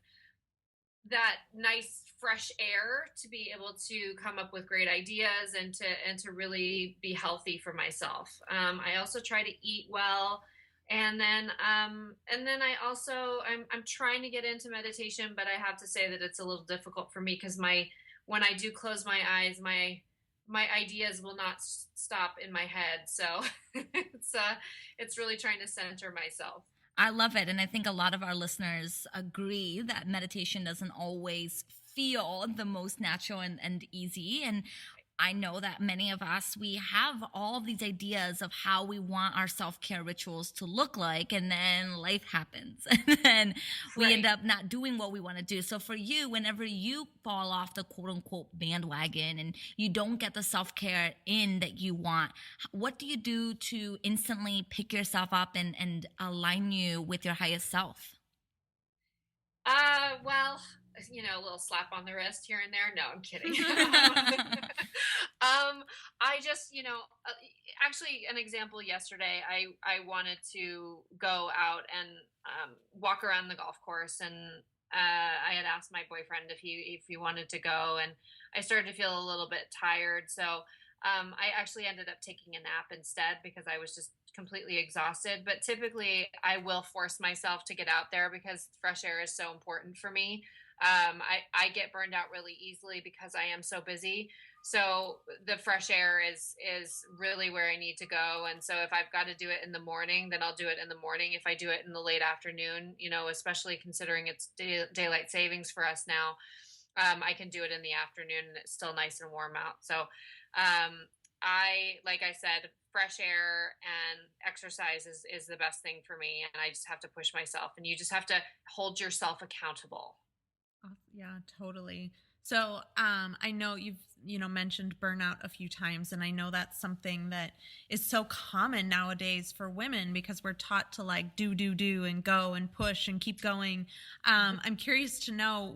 that nice fresh air to be able to come up with great ideas and to really be healthy for myself. I also try to eat well, and then I also I'm trying to get into meditation, but I have to say that it's a little difficult for me because my when I do close my eyes, my ideas will not stop in my head. So it's really trying to center myself. I love it. And I think a lot of our listeners agree that meditation doesn't always feel the most natural and easy. And I know that many of us, we have all of these ideas of how we want our self-care rituals to look like, and then life happens. And then we end Right. up not doing what we want to do. So for you, whenever you fall off the quote unquote bandwagon and you don't get the self-care in that you want, what do you do to instantly pick yourself up and align you with your highest self? Well, a little slap on the wrist here and there. No, I'm kidding. I just, actually, an example yesterday, I wanted to go out and walk around the golf course, and I had asked my boyfriend if he wanted to go, and I started to feel a little bit tired, so I actually ended up taking a nap instead because I was just completely exhausted. But typically, I will force myself to get out there because fresh air is so important for me. I get burned out really easily because I am so busy. So the fresh air is really where I need to go. And so if I've got to do it in the morning, then I'll do it in the morning. If I do it in the late afternoon, especially considering it's daylight savings for us now, I can do it in the afternoon and it's still nice and warm out. So like I said, fresh air and exercise is the best thing for me. And I just have to push myself, and you just have to hold yourself accountable. Yeah, totally. So, I know you've, mentioned burnout a few times, and I know that's something that is so common nowadays for women because we're taught to like do and go and push and keep going. I'm curious to know,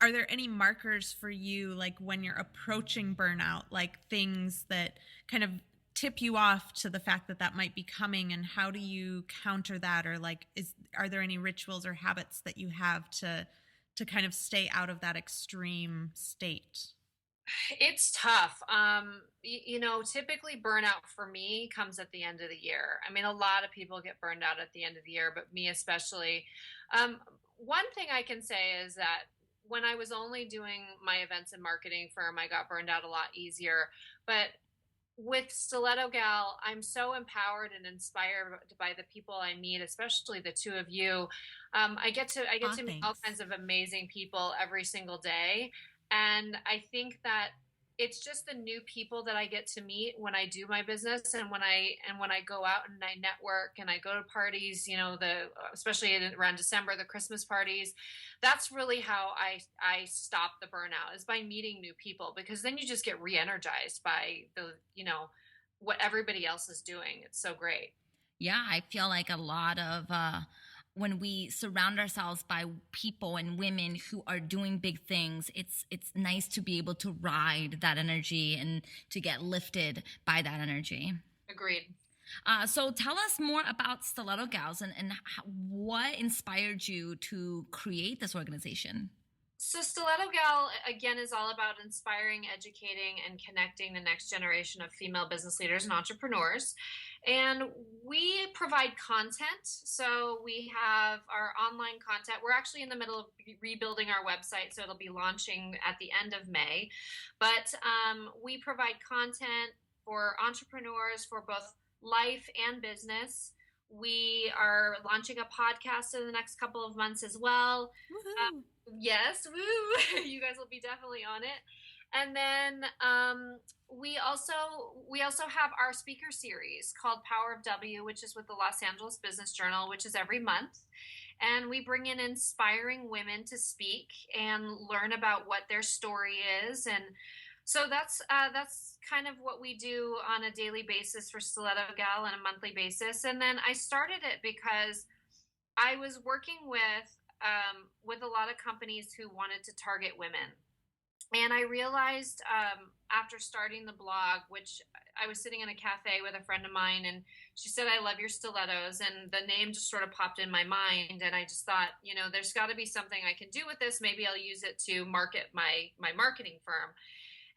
are there any markers for you, like when you're approaching burnout, like things that kind of tip you off to the fact that that might be coming, and how do you counter that? Or like, are there any rituals or habits that you have to kind of stay out of that extreme state? It's tough. Typically burnout for me comes at the end of the year. I mean, a lot of people get burned out at the end of the year, but me especially. Um, One thing I can say is that when I was only doing my events and marketing firm, I got burned out a lot easier. But with Stiletto Gal, I'm so empowered and inspired by the people I meet, especially the two of you. I get Oh, to meet all thanks. kinds of amazing people every single day, and I think that it's just the new people that I get to meet when I do my business, and when I go out and I network and I go to parties, the especially around December, the Christmas parties. That's really how I stop the burnout, is by meeting new people, because then you just get re-energized by what everybody else is doing. It's so great. Yeah, I feel like a lot of when we surround ourselves by people and women who are doing big things, it's nice to be able to ride that energy and to get lifted by that energy. Agreed. So tell us more about Stiletto Gals and what inspired you to create this organization. So Stiletto Gal again is all about inspiring, educating, and connecting the next generation of female business leaders and entrepreneurs. And we provide content. So we have our online content. We're actually in the middle of rebuilding our website, so it'll be launching at the end of May. But we provide content for entrepreneurs for both life and business. We are launching a podcast in the next couple of months as well. Woohoo. Yes, woo! You guys will be definitely on it. And then we also have our speaker series called Power of W, which is with the Los Angeles Business Journal, which is every month. And we bring in inspiring women to speak and learn about what their story is. And so that's kind of what we do on a daily basis for Stiletto Gal, on a monthly basis. And then I started it because I was working with a lot of companies who wanted to target women, and I realized after starting the blog, which I was sitting in a cafe with a friend of mine, and she said, "I love your stilettos," and the name just sort of popped in my mind, and I just thought, there's got to be something I can do with this. Maybe I'll use it to market my marketing firm.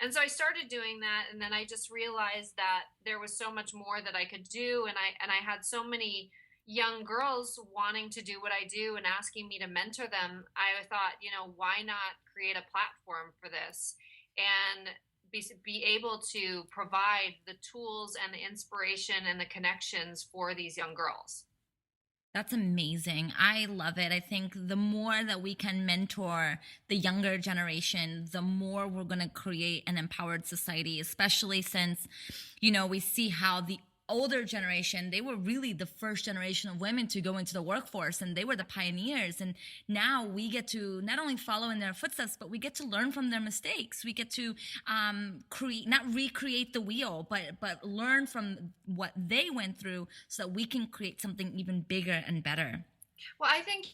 And so I started doing that, and then I just realized that there was so much more that I could do, and I had so many young girls wanting to do what I do and asking me to mentor them. I thought, why not create a platform for this and be able to provide the tools and the inspiration and the connections for these young girls. That's amazing. I love it. I think the more that we can mentor the younger generation, the more we're going to create an empowered society, especially since, we see how the older generation, they were really the first generation of women to go into the workforce, and they were the pioneers. And now we get to not only follow in their footsteps, but we get to learn from their mistakes. We get to not recreate the wheel, but learn from what they went through so that we can create something even bigger and better. Well, I think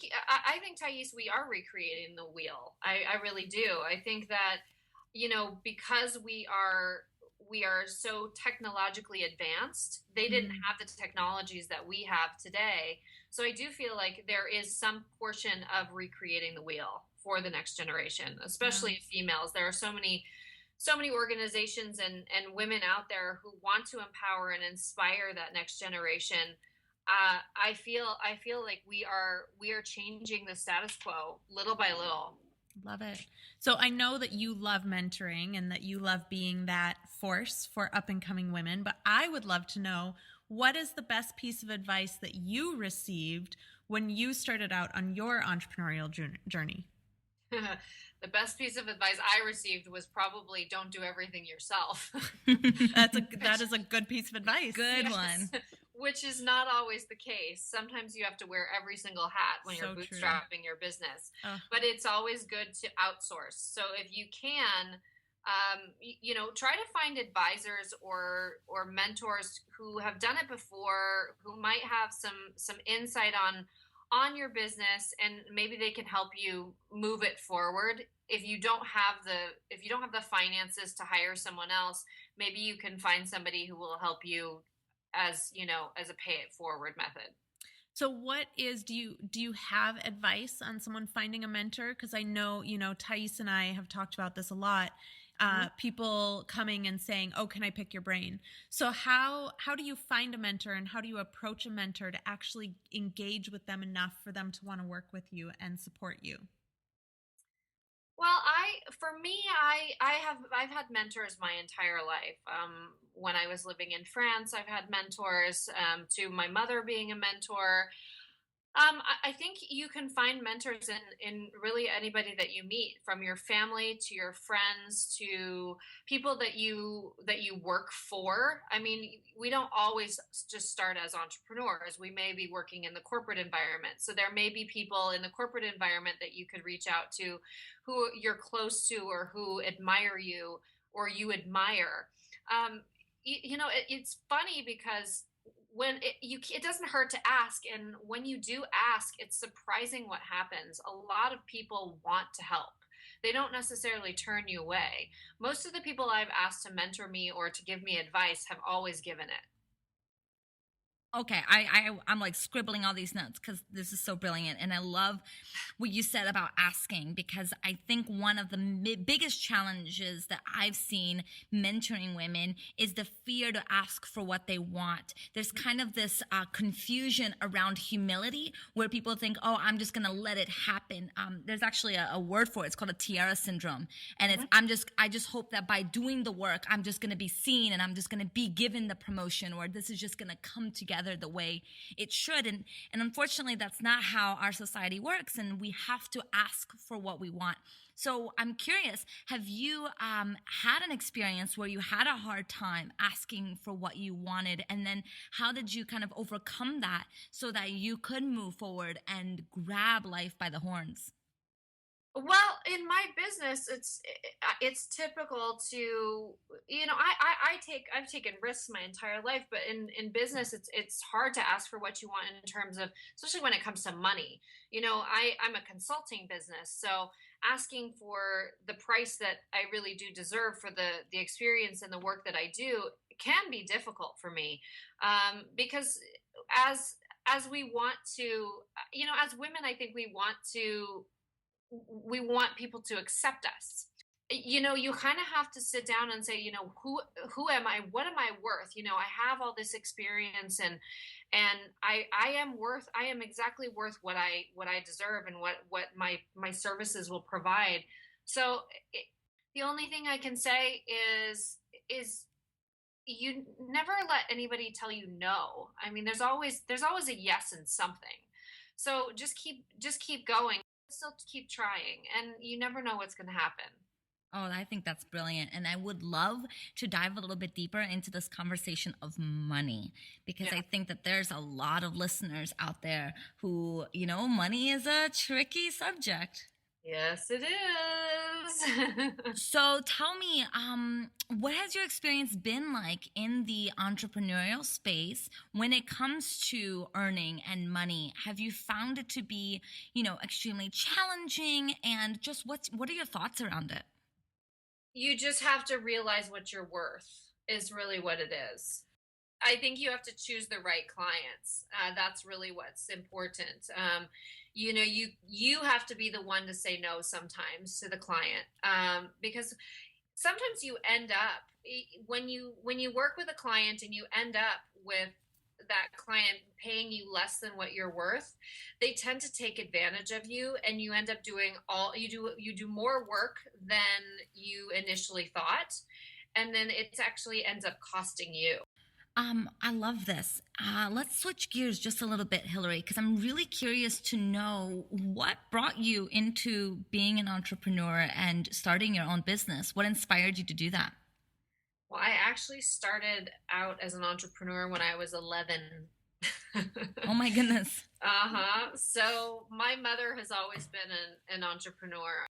Thais, we are recreating the wheel. I really do. I think that, because we are so technologically advanced, they didn't have the technologies that we have today. So I do feel like there is some portion of recreating the wheel for the next generation, especially females. There are so many organizations and women out there who want to empower and inspire that next generation. I feel like we are changing the status quo little by little. Love it. So I know that you love mentoring and that you love being that force for up and coming women, but I would love to know, what is the best piece of advice that you received when you started out on your entrepreneurial journey? The best piece of advice I received was probably don't do everything yourself. That is a good piece of advice. Good one. Which is not always the case. Sometimes you have to wear every single hat when you're bootstrapping your business. But it's always good to outsource. So if you can, try to find advisors or mentors who have done it before, who might have some insight on your business, and maybe they can help you move it forward. If you don't have the finances to hire someone else, maybe you can find somebody who will help you as a pay it forward method. So do you have advice on someone finding a mentor? Because I know, Thais and I have talked about this a lot. People coming and saying, "Oh, can I pick your brain?" So how do you find a mentor, and how do you approach a mentor to actually engage with them enough for them to want to work with you and support you? Well, I've had mentors my entire life. When I was living in France, I've had mentors, to my mother being a mentor. I think you can find mentors in really anybody that you meet, from your family to your friends to people that you work for. I mean, we don't always just start as entrepreneurs. We may be working in the corporate environment. So there may be people in the corporate environment that you could reach out to who you're close to, or who admire you, or you admire. It's funny because it doesn't hurt to ask, and when you do ask, it's surprising what happens. A lot of people want to help. They don't necessarily turn you away. Most of the people I've asked to mentor me or to give me advice have always given it. Okay, I'm like scribbling all these notes because this is so brilliant. And I love what you said about asking, because I think one of the biggest challenges that I've seen mentoring women is the fear to ask for what they want. There's kind of this confusion around humility, where people think, oh, I'm just going to let it happen. There's actually a word for it. It's called a tiara syndrome. And it's I just hope that by doing the work, I'm just going to be seen, and I'm just going to be given the promotion, or this is just going to come together the way it should. And unfortunately, that's not how our society works, and we have to ask for what we want. So I'm curious, have you had an experience where you had a hard time asking for what you wanted, and then how did you kind of overcome that so that you could move forward and grab life by the horns? Well, in my business, it's typical to, I've taken risks my entire life, but in business, it's hard to ask for what you want in terms of, especially when it comes to money. I'm a consulting business, so asking for the price that I really do deserve for the experience and the work that I do can be difficult for me, because as we want to, as women, I think we want people to accept us. You kind of have to sit down and say, who am I? What am I worth? I have all this experience, and I am exactly worth what I deserve, and what my services will provide. So the only thing I can say is you never let anybody tell you no. I mean, there's always a yes in something. So just keep going, still keep trying, and you never know what's going to happen. Oh, I think that's brilliant. And I would love to dive a little bit deeper into this conversation of money, because I think that there's a lot of listeners out there who, money is a tricky subject. Yes, it is. So tell me, what has your experience been like in the entrepreneurial space when it comes to earning and money? Have you found it to be, extremely challenging? And just what are your thoughts around it? You just have to realize what you're worth is really what it is. I think you have to choose the right clients. That's really what's important. You have to be the one to say no sometimes to the client, because sometimes you end up, when you work with a client and you end up with that client paying you less than what you're worth, they tend to take advantage of you, and you end up doing you do more work than you initially thought, and then it actually ends up costing you. I love this. Let's switch gears just a little bit, Hillary, because I'm really curious to know what brought you into being an entrepreneur and starting your own business. What inspired you to do that? Well, I actually started out as an entrepreneur when I was 11. Oh my goodness. So my mother has always been an entrepreneur.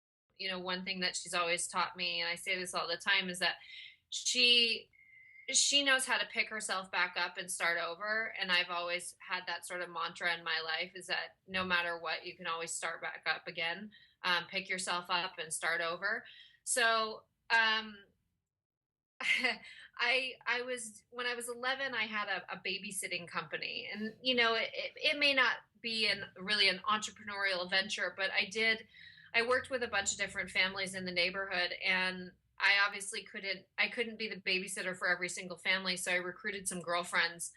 One thing that she's always taught me, and I say this all the time, is that she knows how to pick herself back up and start over. And I've always had that sort of mantra in my life, is that no matter what, you can always start back up again, pick yourself up and start over. So, when I was 11, I had a babysitting company, and it may not be really an entrepreneurial venture, but I worked with a bunch of different families in the neighborhood, and I obviously couldn't be the babysitter for every single family. So I recruited some girlfriends,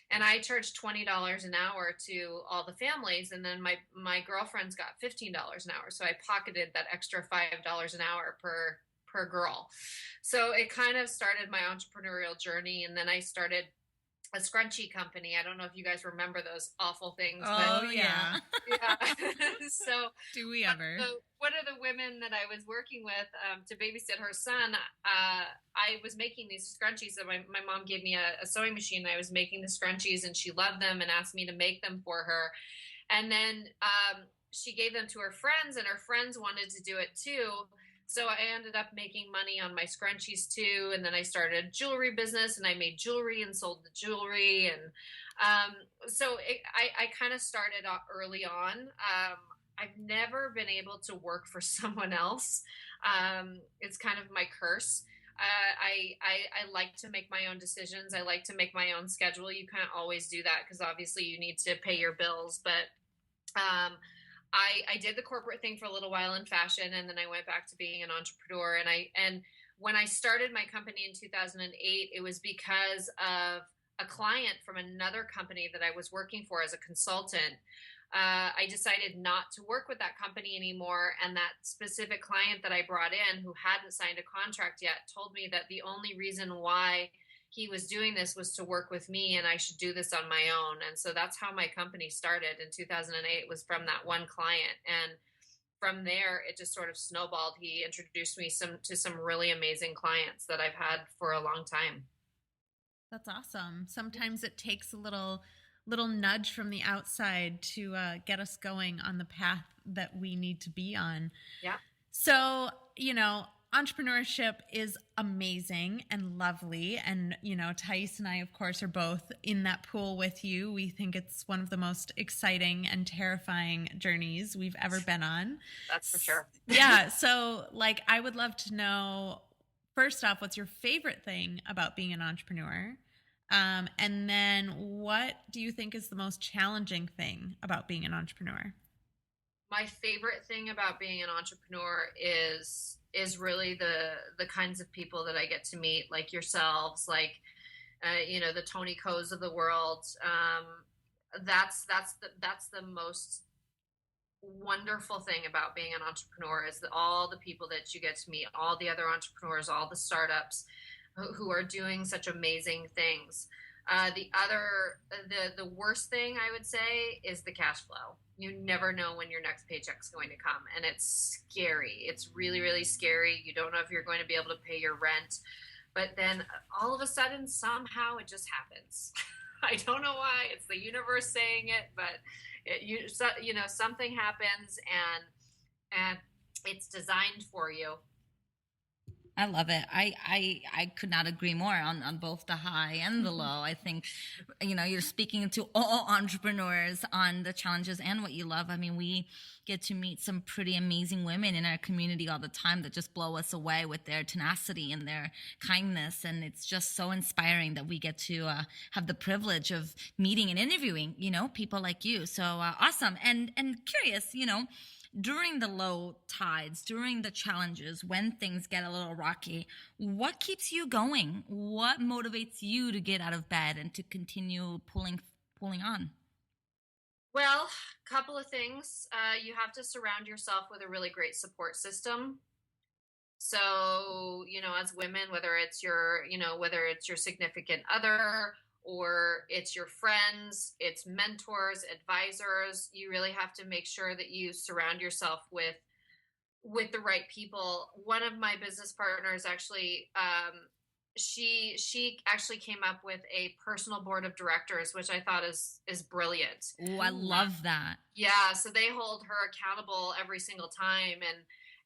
and I charged $20 an hour to all the families. And then my girlfriends got $15 an hour. So I pocketed that extra $5 an hour per girl. So it kind of started my entrepreneurial journey. And then I started a scrunchie company. I don't know if you guys remember those awful things. Oh, but yeah. So do we ever? So one of the women that I was working with to babysit her son, I was making these scrunchies. So my mom gave me a sewing machine. And I was making the scrunchies, and she loved them and asked me to make them for her. And then she gave them to her friends, and her friends wanted to do it too. So I ended up making money on my scrunchies too. And then I started a jewelry business, and I made jewelry and sold the jewelry. And so I kind of started early on. I've never been able to work for someone else. It's kind of my curse. I like to make my own decisions. I like to make my own schedule. You can't always do that, because obviously you need to pay your bills. But I did the corporate thing for a little while in fashion, and then I went back to being an entrepreneur. And when I started my company in 2008, it was because of a client from another company that I was working for as a consultant. I decided not to work with that company anymore. And that specific client that I brought in, who hadn't signed a contract yet, told me that the only reason why he was doing this was to work with me, and I should do this on my own. And so that's how my company started in 2008, was from that one client. And from there, it just sort of snowballed. He introduced me to some really amazing clients that I've had for a long time. That's awesome. Sometimes it takes a little nudge from the outside to get us going on the path that we need to be on. Yeah. So, entrepreneurship is amazing and lovely. And, Thais and I, of course, are both in that pool with you. We think it's one of the most exciting and terrifying journeys we've ever been on. That's for sure. Yeah. So, I would love to know, first off, what's your favorite thing about being an entrepreneur? And then what do you think is the most challenging thing about being an entrepreneur? My favorite thing about being an entrepreneur is really the kinds of people that I get to meet, like yourselves, like the Tony Coes of the world. That's the most wonderful thing about being an entrepreneur, is that all the people that you get to meet, all the other entrepreneurs, all the startups who are doing such amazing things. The worst thing I would say is the cash flow. You never know when your next paycheck's going to come, and it's scary. It's really, really scary. You don't know if you're going to be able to pay your rent, but then all of a sudden, somehow it just happens. I don't know why. It's the universe saying it, but something happens, and it's designed for you. I love it. I could not agree more on both the high and the low. I think, you're speaking to all entrepreneurs on the challenges and what you love. I mean, we get to meet some pretty amazing women in our community all the time that just blow us away with their tenacity and their kindness. And it's just so inspiring that we get to have the privilege of meeting and interviewing, people like you. So awesome. And curious, during the low tides, during the challenges, when things get a little rocky, what keeps you going? What motivates you to get out of bed and to continue pulling on? Well, a couple of things. You have to surround yourself with a really great support system. So, as women, whether it's your significant other, or it's your friends, it's mentors, advisors, you really have to make sure that you surround yourself with the right people. One of my business partners actually, she actually came up with a personal board of directors, which I thought is brilliant. Oh, I love that. Yeah, so they hold her accountable every single time,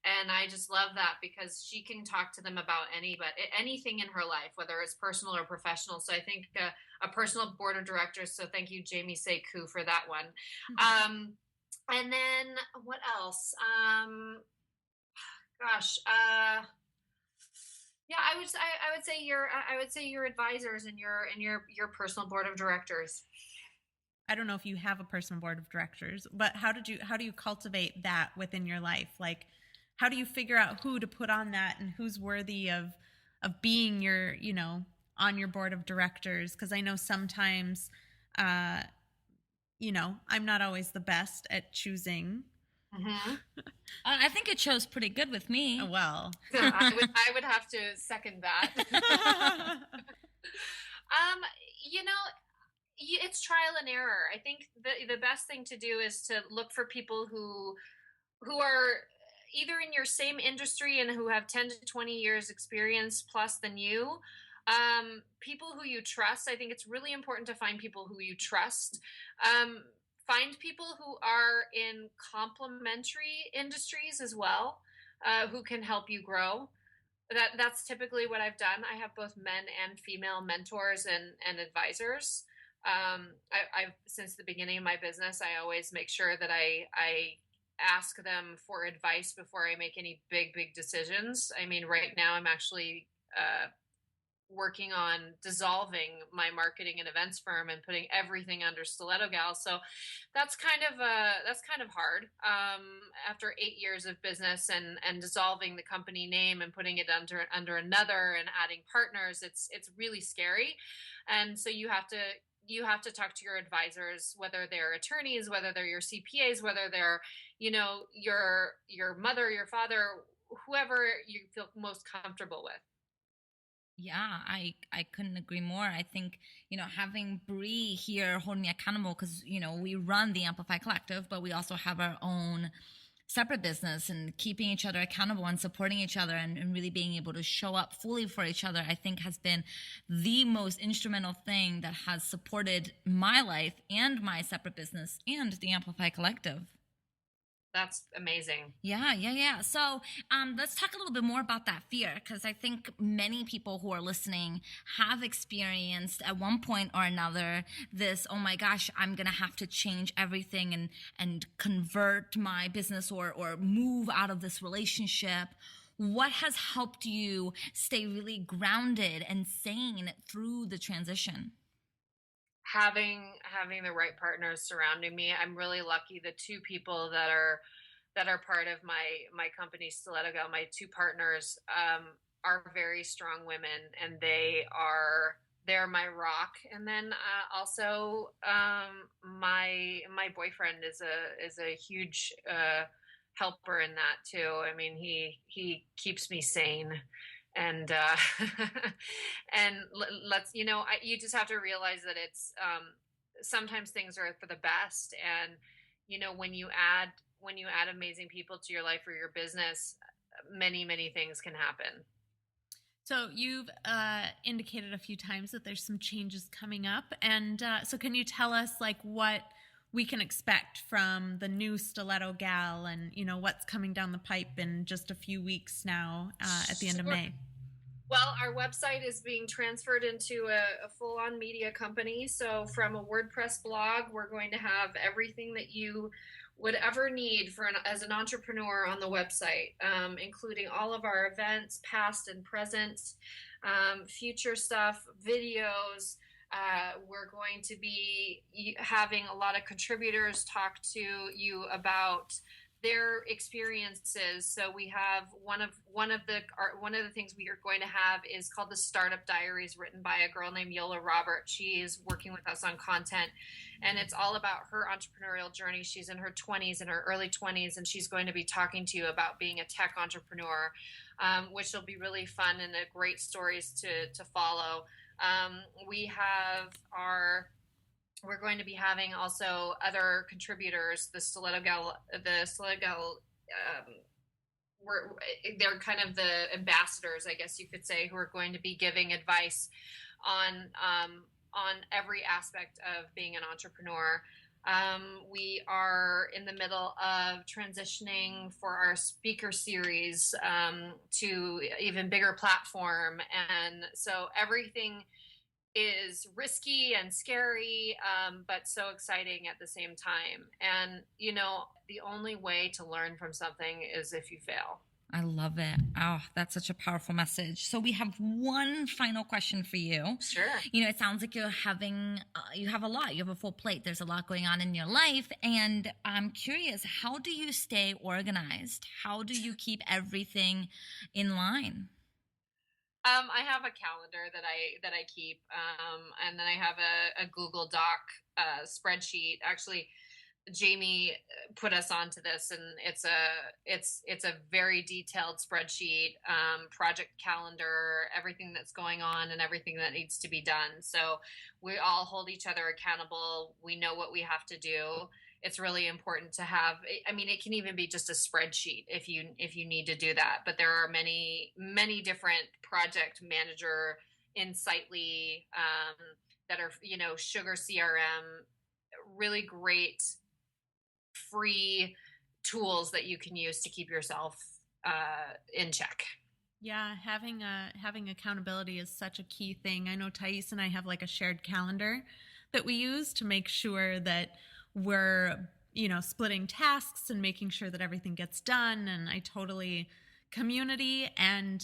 and I just love that, because she can talk to them about anything in her life, whether it's personal or professional. So I think a personal board of directors. So thank you, Jamie Sekou, for that one. And then what else? Yeah, I would say your advisors and your personal board of directors. I don't know if you have a personal board of directors, but how do you cultivate that within your life? Like, how do you figure out who to put on that and who's worthy of being your, on your board of directors? Because I know sometimes, I'm not always the best at choosing. Mm-hmm. I think it shows pretty good with me. Well, I would have to second that. It's trial and error. I think the best thing to do is to look for people who are either in your same industry and who have 10 to 20 years experience plus than you. People who you trust. I think it's really important to find people who you trust. Find people who are in complementary industries as well, who can help you grow. That's typically what I've done. I have both men and female mentors and advisors. I've since the beginning of my business, I always make sure that I ask them for advice before I make any big decisions. I mean, right now I'm actually working on dissolving my marketing and events firm and putting everything under Stiletto Gal. So that's kind of hard. After 8 years of business and dissolving the company name and putting it under another and adding partners, it's really scary. And so you have to talk to your advisors, whether they're attorneys, whether they're your CPAs, whether they're, your mother, your father, whoever you feel most comfortable with. Yeah, I couldn't agree more. I think, having Bree here holding me accountable, because, we run the Amplify Collective, but we also have our own separate business, and keeping each other accountable and supporting each other and really being able to show up fully for each other, I think has been the most instrumental thing that has supported my life and my separate business and the Amplify Collective. That's amazing. Yeah. So let's talk a little bit more about that fear, because I think many people who are listening have experienced at one point or another this, oh my gosh, I'm going to have to change everything and convert my business or move out of this relationship. what has helped you stay really grounded and sane through the transition? Having the right partners surrounding me. I'm really lucky. The two people that are part of my company, Stiletto Gal, my two partners, are very strong women, and they're my rock. And then also, my boyfriend is a huge helper in that too. I mean, he keeps me sane, and and let's you just have to realize that it's sometimes things are for the best, and when you add amazing people to your life or your business, many things can happen. So you've indicated a few times that there's some changes coming up, and so can you tell us like what we can expect from the new Stiletto Gal, and what's coming down the pipe in just a few weeks now at the end of Sure. May? Well, our website is being transferred into a full-on media company. So from a WordPress blog, we're going to have everything that you would ever need as an entrepreneur on the website, including all of our events, past and present, future stuff, videos. We're going to be having a lot of contributors talk to you about their experiences. So we have one of the things we are going to have is called the Startup Diaries, written by a girl named Yola Robert. She is working with us on content, and it's all about her entrepreneurial journey. She's in her 20s, in her early 20s, and she's going to be talking to you about being a tech entrepreneur, which will be really fun and great stories to follow. We're going to be having also other contributors. The Stiletto Gal, they're kind of the ambassadors, I guess you could say, who are going to be giving advice on every aspect of being an entrepreneur. We are in the middle of transitioning for our speaker series to even bigger platform, and so everything is risky and scary, but so exciting at the same time. And, the only way to learn from something is if you fail. I love it. Oh, that's such a powerful message. So we have one final question for you. Sure. It sounds like you have a lot. You have a full plate. There's a lot going on in your life. And I'm curious, how do you stay organized? How do you keep everything in line? I have a calendar that I keep, and then I have a Google Doc spreadsheet. Actually, Jamie put us onto this, and it's a very detailed spreadsheet, project calendar, everything that's going on and everything that needs to be done. So we all hold each other accountable. We know what we have to do. It's really important to have. I mean, it can even be just a spreadsheet if you need to do that. But there are many different project manager, Insightly, that are Sugar CRM, really great free tools that you can use to keep yourself in check. Yeah, having accountability is such a key thing. I know Thais and I have like a shared calendar that we use to make sure that we're, splitting tasks and making sure that everything gets done. And I totally community and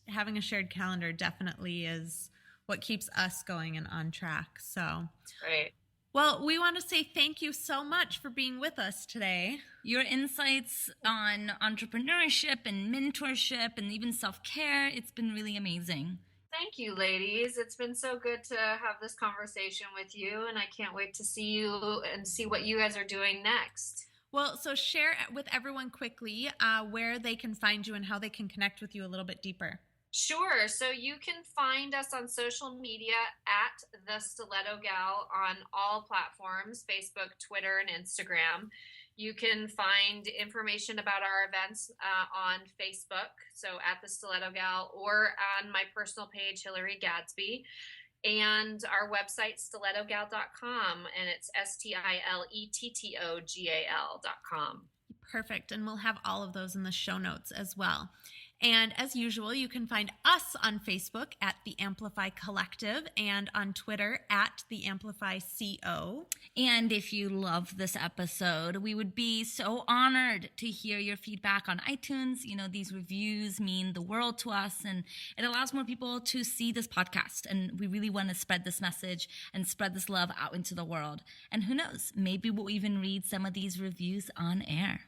having a shared calendar definitely is what keeps us going and on track. So Right. Well, we want to say thank you so much for being with us today. Your insights on entrepreneurship and mentorship and even self-care, it's been really amazing. Thank you, ladies. It's been so good to have this conversation with you, and I can't wait to see you and see what you guys are doing next. Well, so share with everyone quickly where they can find you and how they can connect with you a little bit deeper. Sure. So you can find us on social media at The Stiletto Gal on all platforms, Facebook, Twitter, and Instagram. You can find information about our events on Facebook, so at The Stiletto Gal, or on my personal page, Hillary Gadsby, and our website, stilettogal.com, and it's STILETTOGAL.com. Perfect. And we'll have all of those in the show notes as well. And as usual, you can find us on Facebook at The Amplify Collective and on Twitter at The Amplify CO. And if you love this episode, we would be so honored to hear your feedback on iTunes. You know, these reviews mean the world to us, and it allows more people to see this podcast. And we really want to spread this message and spread this love out into the world. And who knows, maybe we'll even read some of these reviews on air.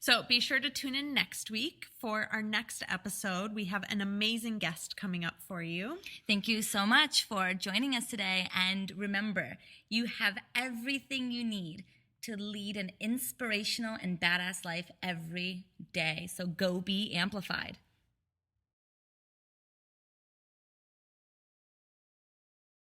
So be sure to tune in next week for our next episode. We have an amazing guest coming up for you. Thank you so much for joining us today. And remember, you have everything you need to lead an inspirational and badass life every day. So go be amplified.